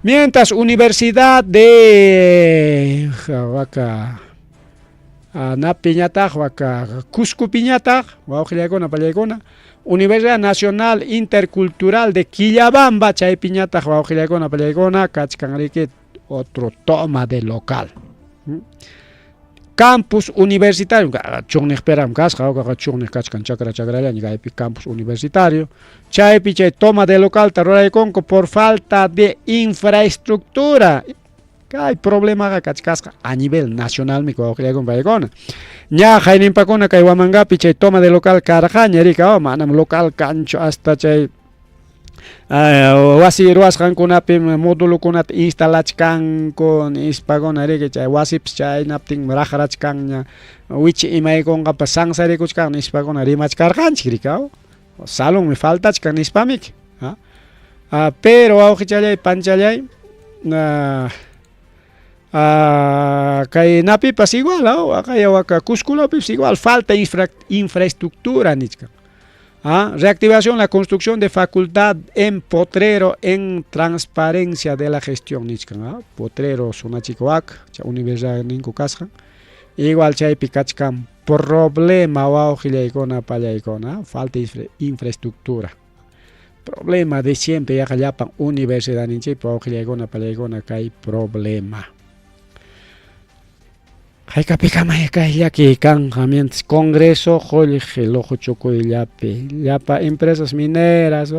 mientras Universidad de napiñataq waka Cuscupiñataq wawqiykuna pallaykuna Universidad Nacional Intercultural de Quillabamba chaypiñataq wawqiykuna pallaykuna kachkan riki otro toma de local campus universitario, chungnik peram kasqa, chungnik kachkan chakralaña kaypi campus universitario, chaypi chay toma de local ruraykunku por falta de infraestructura. Hay problema kachkasqa a nivel nacional mi wawqiykuna paykuna. Ña hayninpakuna kay Huamangapi chay toma de local karqaña rika, manam local kanchu hasta chay wasi ruwasqankunapi modulukunata instalachkanku nispakuna riki chay wasipish chaynaptin raqrachkanña wichi imaykunqapas sansarikuchkan nispakuna rimachkarqanchik rika, salón me faltachkan nispamiki, pero wawqichalay panchallay kay napipas igual, kay Cusculawpipas igual falta infraestructura nichkan. Reactivación, la construcción de facultad en Potrero en transparencia de la gestión nichkan, Potrero sunachikuak, universidad ninku kasqa, igual chaypi kachkan problema wawqillaykuna pallaykuna, falta infraestructura. Problema de siempre yaqa llapan universidad ninchaypi wawqillaykuna pallaykuna kay problema. Haykapikama yaki kan mientras Congreso Jorge Lojo Chocoillapi llapa empresas mineras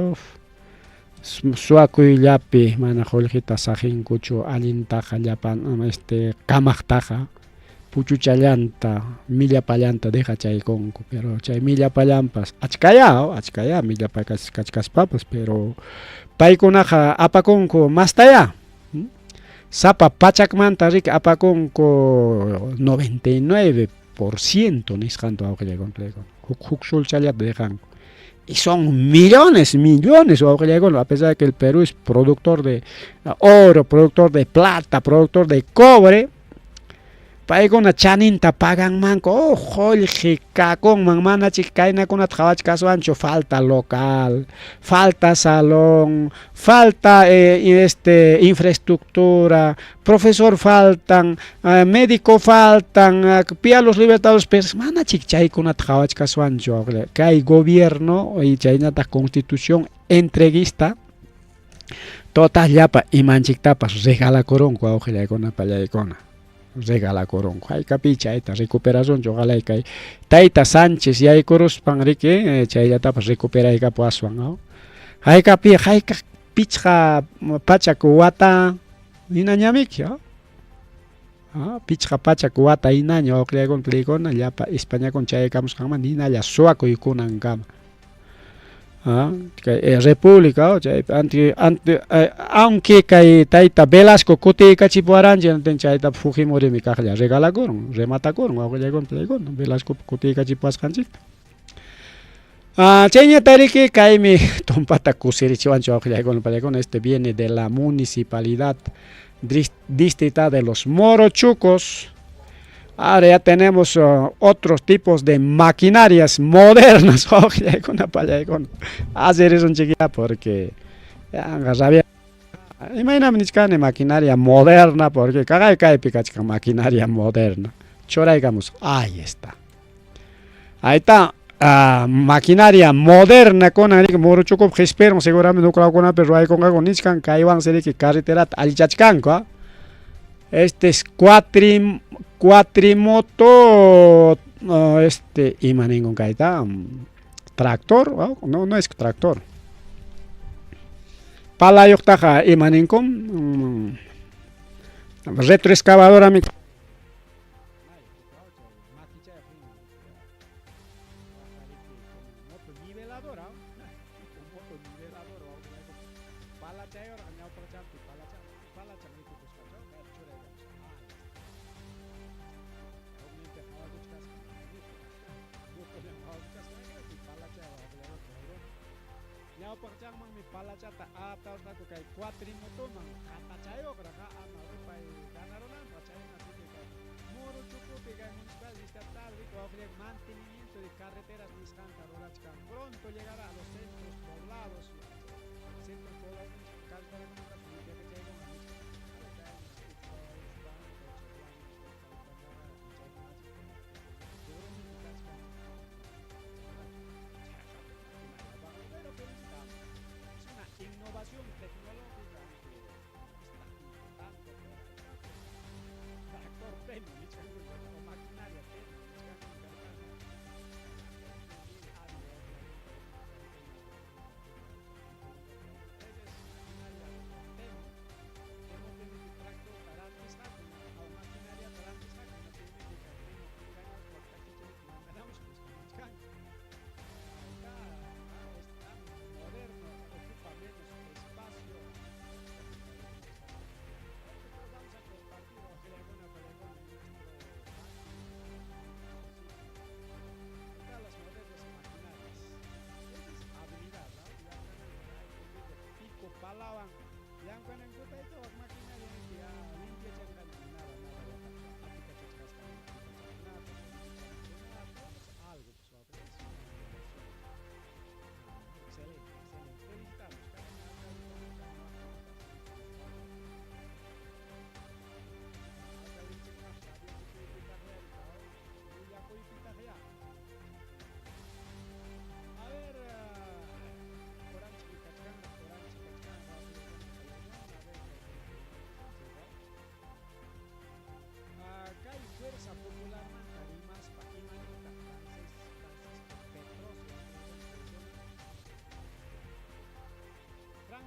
suakuillapi mana Jorgita sajinkuchu alintaja llapan kamaktaja puchuchallanta millapallanta deja chaykunku, pero chay millapallampas achkaya millapakas kachkaspapas, pero paykunaqa apakunku mastaya. Sapa pachakmanta riki apakunku 99% nisqantu wawqillaykuna huk sulchallata dejanku. Y son millones wawqillaykuna, a pesar de que el Perú es productor de oro, productor de plata, productor de cobre, paykuna chaninta pagan manco, Jorge kakunman mana chikaynakunata qhawachkaswanchu, falta local, falta salón, falta infraestructura, profesor faltan, médico faltan, pia los libertadores, pero mana chikchaykunata qhawachkaswanchu, kay gobierno y chaynata constitución entreguista total llapa imanchiktapas regalakurunku wawqillaykuna pallaykuna. Regalakurunku haykapi chayta recuperación ojalá kay Tayta Sánchez yaykuruspan riki chayllatapas recuperaykapu aswan, haykapi pichqa pachak wata hinañamiki, pichqa pachak wata hinaña wawqillaykuna pallaykuna llapa Españakuna chayaykamusqanman hinalla suwakuykunankama. República, aunque kay Tayta Velasco kutiykachipuwaranchik chayta Fujimorimi kaqlla regalakurun, rematakurun wawqillaykuna pallaykuna Velasco kutiykachipuwasqanchikta. Chayñata riki kaymi tumpata kusirichiwanchu wawqillaykuna pallaykuna, viene de la municipalidad distrital de los Morochucos. Ahora ya tenemos otros tipos de maquinarias modernas. Hacer eso un chiquita porque imagínate maquinaria moderna porque cae picachica maquinaria moderna. Choraigamos, ahí está. Ahí está. Maquinaria moderna con Morochuco, espero seguramente no creo con pero hay con Nichkan, Kaiwan serie que carretera alichachkanko. Este es cuatrimoto, imaningon kaita, tractor, no es tractor. Palayok taja imaningon, retroexcavadora mi. Pronto llegará a los centros poblados. Innovación tecnológica que está importante. Tractor premium,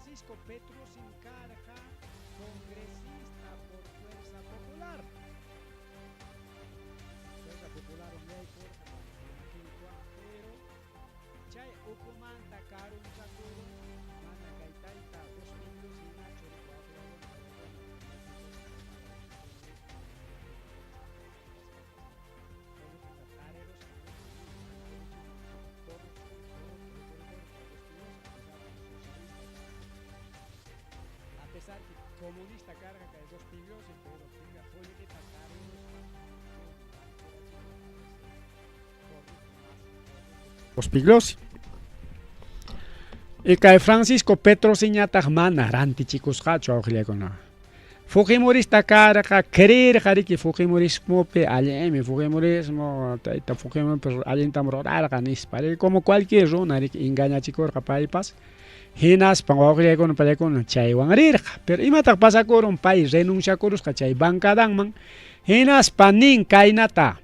Francisco Petrosin Carja, congresista por Fuerza Popular. Fuerza Popular, pero chay ukumanta karun chakuru, mana kaitaita, dos niños y nacho de a pesar que comunista carga que dos pillos, pero finga política los pillos. Y que Francisco Petrosin mana ranti chicos hacho aujile con Fujimorista carga creer que Fujimorismo pe alemi Fujimorismo taita Fujimor pero alentam rorar nispare como cualquier zona que engaña chicos capaipas hinas pangaujile con pelekon chaiwan rir pero imata pasa con un país renuncia corus chay bancadang man hinas panin kainata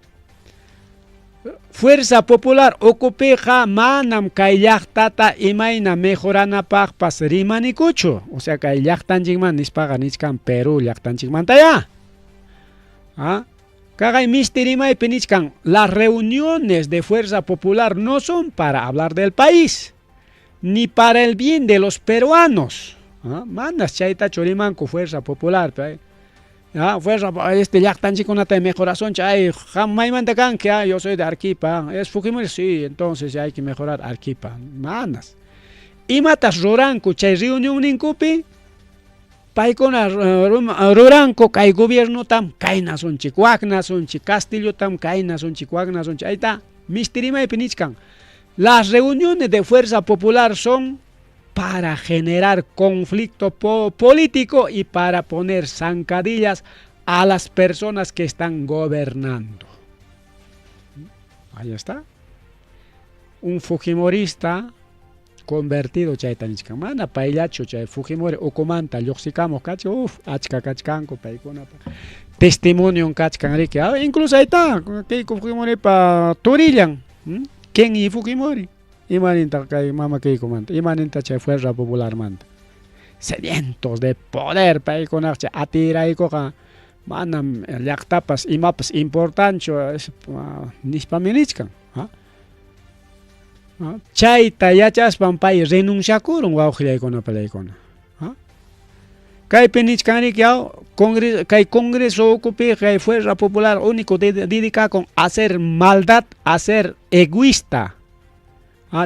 Fuerza Popular ocupeja manam kayllaktata imayna mejoranapaq pas rimanikuchu. O sea kaylaktanchikman nispaqa nichkan Perú llaktanchikman taya. Kagay mistirimay nichkan las reuniones de Fuerza Popular no son para hablar del país ni para el bien de los peruanos. Mandas chayta chorimanku Fuerza Popular. Fuerza, llaktanchikunata de mejoración, chay, jamaiman kan que yo soy de Arequipa, es Fujimori, sí, entonces hay que mejorar Arequipa, manas. Y matas Roranco, chay reunión nincupi, paikona Roranco, kay gobierno tam, kaina son chicuacna, son Castillo tam, kaina son chicuacna, son ahí está, mistirima y pinichkan. Las reuniones de Fuerza Popular son para generar conflicto político y para poner zancadillas a las personas que están gobernando. Ahí está. Un fujimorista convertido chaytanichkan. Mana paillacho chay Fujimori okumanta lluqsikamos kachi achka kachkanku paykuna. Testimonio kachkan riki. Incluso ahí está. Keiko Fujimori pa Turillan. ¿Quién y Fujimori? Imaninta kay mama Keiko manta, imaninta chay Fuerza Popular manta. Sedientos de poder paykuna chay atirayko ka manam llaktapas imapas importancho nispaminichkan. Chayta yachaspan pay renunciakurun wawqillaykuna palaykuna. Kay pinichkanrik kay Congreso ocupe kay Fuerza Popular único dedica con hacer maldad, hacer egoísta.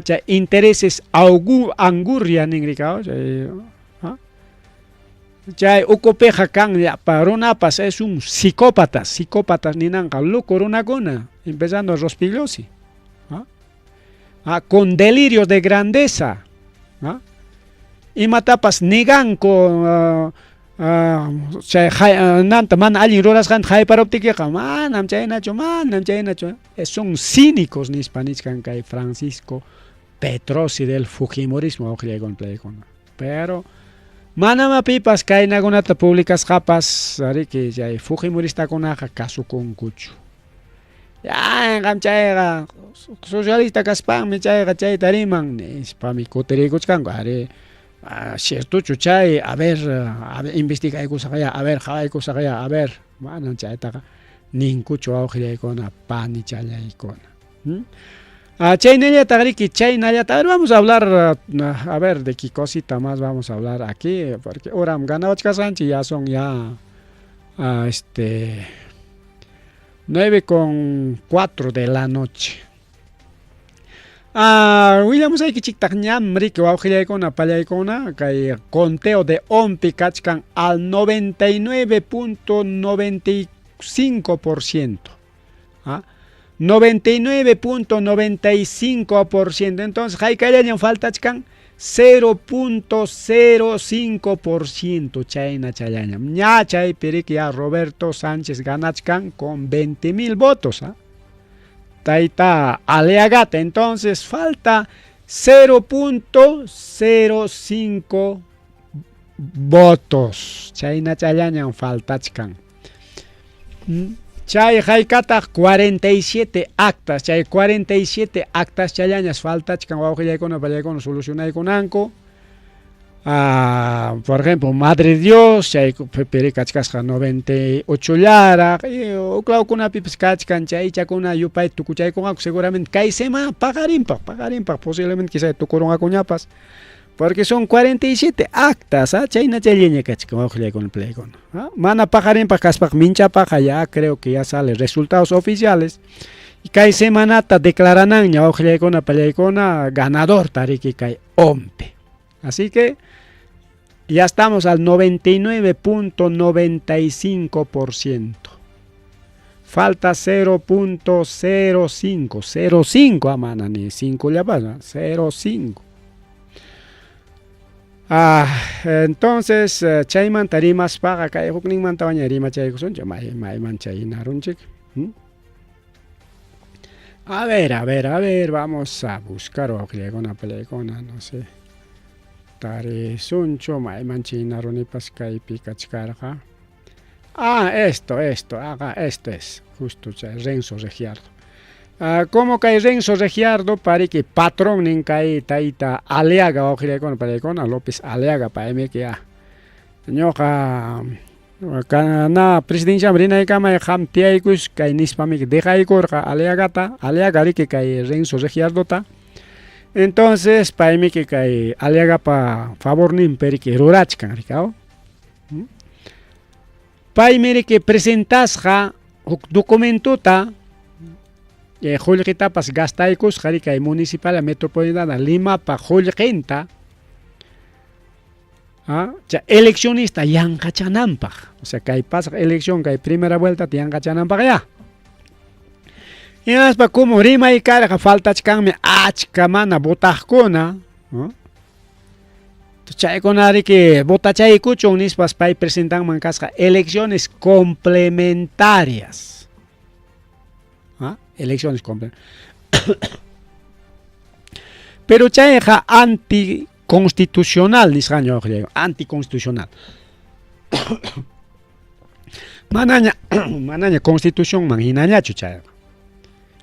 Chay intereses angurria ningricao chay ocupeja kan paronapas es un psicópatas ninanka loco runakuna empezando a Rospigliosi con delirios de grandeza y matapas neganko chay nanta man allin rurasqan hayparoptikiqa manam chaynachu son cínicos nispanichkan kay Francisco Petrosi del Fujimorismo pero manama pipas kaynakunata publicas japas ariki chay Fujimoristakunaqa kasukunkuchu yanqam chayqa socialista kaspanmi chayqa chayta riman nispami kutirikuchkanku ari ciertuchu chay a ver investigaykusaqaya a ver jawaykusaqaya a ver manan chaytaqa ninkuchu awqillaykuna pani challaykuna chaynallata riki chaynallata a ver vamos a hablar a ver de qué cosita más vamos a hablar aquí porque oram ganawachkasanchi ya son 9:04 de la noche. Williams hay que chictar ñamri que wawqillaykuna pallaykuna kay conteo de OMPI kachkan al 99.95%. 99.95%. Entonces hay que faltachkan 0.05% chayna chayaña. Ña chay piriki ya Roberto Sánchez ganachkan con 20,000 votos. Taita Aleagata, entonces falta 0.05 votos. Chayna chayaña faltachkan. Chay haykata 47 actas, chay 47 actas chayañas faltachkan wawqillaykuna pallaykuna solucionaykunanku. Por ejemplo, Madre Dios, chay perikachkasqa 98 lara, uklaw kunapi kachkan chay chakuna yupay tukuchaykunqa seguramente kay semana pagarinpaq, posiblemente quizá tukurunqakuñapas, porque son 47 actas, chayna chayllaña kachkan wawqillaykunapa playkuna. Mana pagarinpaq kaspaq minchapaq ya creo que ya sale resultados oficiales. Y kay semanata declarananña wawqillaykuna pallaykuna ganador tariki kay ompe. Así que ya estamos al 99.95%. Falta 0.05, amana ni 5 ya pasa, 0.5. Entonces, chayman tarimas paga kay hukning man tawaña rima chaykusun, may man chay narunchik. A ver, vamos a buscar wawqillaykuna pallaykuna, no sé. Tare suncho may manchina ronipas kaypi kachkarqa. Esto es justo Renzo Regiardo. Como kay Renzo Regiardo pare que patrón nin kay taita Aliaga wawqillaykuna pallaykuna López Aliaga paemi que ñoqa kana presidencia rinaykamay hamtiaykus kay nispami dejaykurqa Aliaga riki kay Renzo Regiardota. Entonces, paimi que kay Aliaga pa favor nimperi que rurachkan rikao. Paimi que presentasqa documentota hullqitapas gastaykus qari kay municipal metropolitana Lima pa hullqinta. Eleccionista yanqachananpaq. O sea, kay pasaq elección kay primera vuelta yanqachananpaq ya. Y aspa como rima y carga falta chkanme achka mana botaqkuna, chaykunari que botachaykuchun nispas pay presentanman kasqa elecciones complementarias. Elecciones complementarias. Pero chayqa anticonstitucional nisqaña anticonstitucional. Manaña constitución man hinañachu chayqa.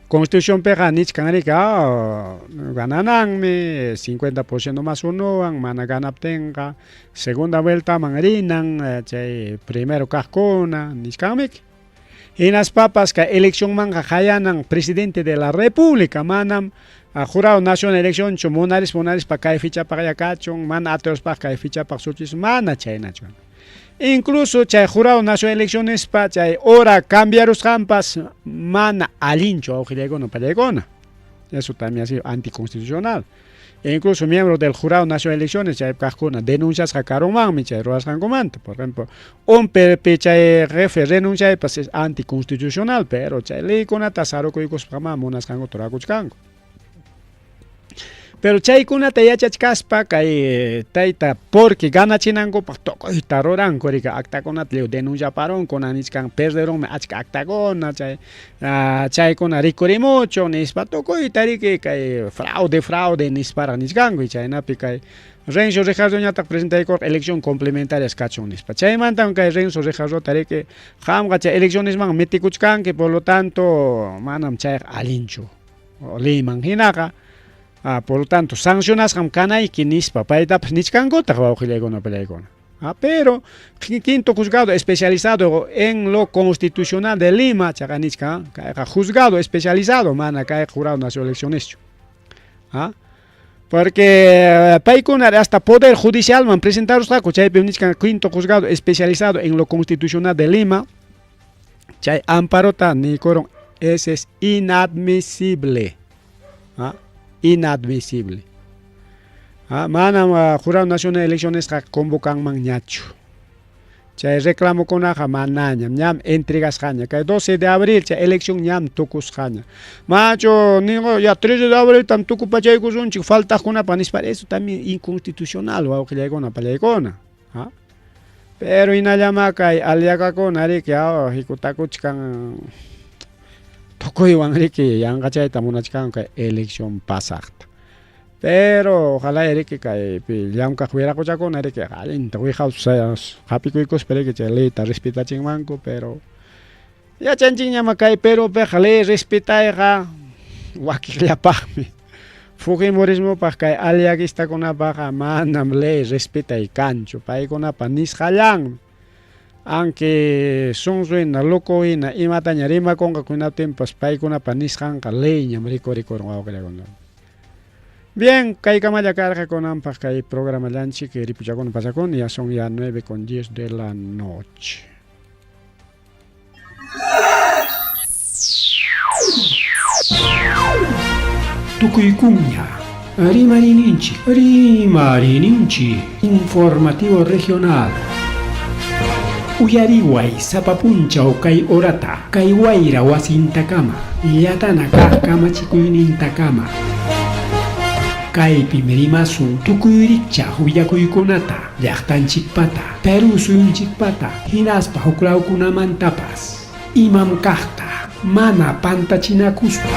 Constitución pega nichkanrika ganananmi 50% más uno mana ganaptenga segunda vuelta manrinan chay primero kajkuna nichkanmik hinas papas ka elección manga hayanan presidente de la república manam jurado nacional elección chumonaris pa kay ficha pa yakachon mana atros pa kay ficha pa suchis mana chaynachon. Incluso chay jurado nacional elecciones pa chay hora cambiaros jampas mana alincho wawqillaykuna pallaykuna. Eso también ha sido anticonstitucional. E incluso miembros del jurado nacional elecciones chay kajkuna denuncias kakarunmanmi chay ruwasqankumanta. Por ejemplo, un PP chay jefe renuncia pues es anticonstitucional, pero chay leykunata sarukuykuspaqma munasqanku turakuchkanku. Pero chaykunata yachachkaspa kay tayta porque ganachinankupak tukuy ruranku rika actakunata leo denunciaparunkuna niskan perderonmi achka actakuna chaykuna rikurimuchun nispa tukuyta riki kay fraude nispara niskanku chaynapi kay Renzo Regiardoñataq presentaykurqa elección complementarias kachun nispa. Chaymantam kay Renzo Regiardota riki qamqa chay eleccionesman metikuchkanki, por lo tanto manam chayqa alinchu leyman hinaqa. Por lo tanto, sancionasqam kanayki nispa paytapas nichkankutaq wawqillaykuna pallaykuna. Pero quinto juzgado especializado en lo constitucional de Lima, chaqa nichka, juzgado especializado mana kay jurado nacional elecciones. Porque paykuna hasta poder judicial man presentarusqaku chaypi nichka quinto juzgado especializado en lo constitucional de Lima, chay amparota nikuron ese es inadmisible. Inadmisible. Manam jurado nacional de elecciones convocan ñachu. Chay reclamo kunaqa manañam ñam entregasqaña. Kay 12 de abril chay elección ñam tukusqaña. Macho nigo ya 13 de abril tam tukupachaykusunchik faltaqkunaqa nispa eso también inconstitucional wawqillaykuna pallaykuna. Pero hinallama kay Aliagakuna riki hikutakuchkan tukuywan riki yanqachayta munachkan kay elección pasaqta. Pero ojalá riki kay llamkaq wiraquchakuna riki allinta wijawsayas hapikuykuspa riki chay leyta respetachinmanku, pero yachanchikñama kay Perupiqa ley respetayqa wakiqllapaqmi. Fujimorismo kay aliakistakunapaqa manam ley respetaykanchu paykunaqa nisqallan aunque sonsuina locoina imataña rimakunqa kunatinpas paykunaqa nisqanqa leyñam rikurikurin wawqirakuna. Bien, kay kamalla karqa kunanpaq kay programa llanchik ripuchakuna pasakuna ya son ya 9:10 de la noche. Tucuycuña, Rimarininchi, informativo regional. Uyariway, Zapapuncha o Kay Orata, Kay Guaira Wasintakama, Yatanaka Kamachikuynintakama. Kay Pimerimasun, Tukuyricha, Huyakuykunata, Llaqtanchikpata, Peru Suyunchikpata, Hinaspa Huklaukunamantapas, Imam Kahta, Mana Pantachinakuspa.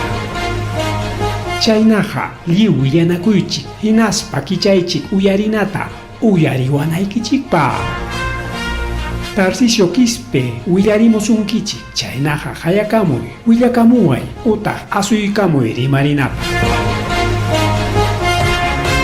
Chaynaqa lliw yanakuychik hinaspa kichaychik uyarinata uyariwanaykichikpa. Tarcisio Quispe uyarimusunkichik chaynaqa hayakamuy willakamuway utaq asuykamuy rimarinata.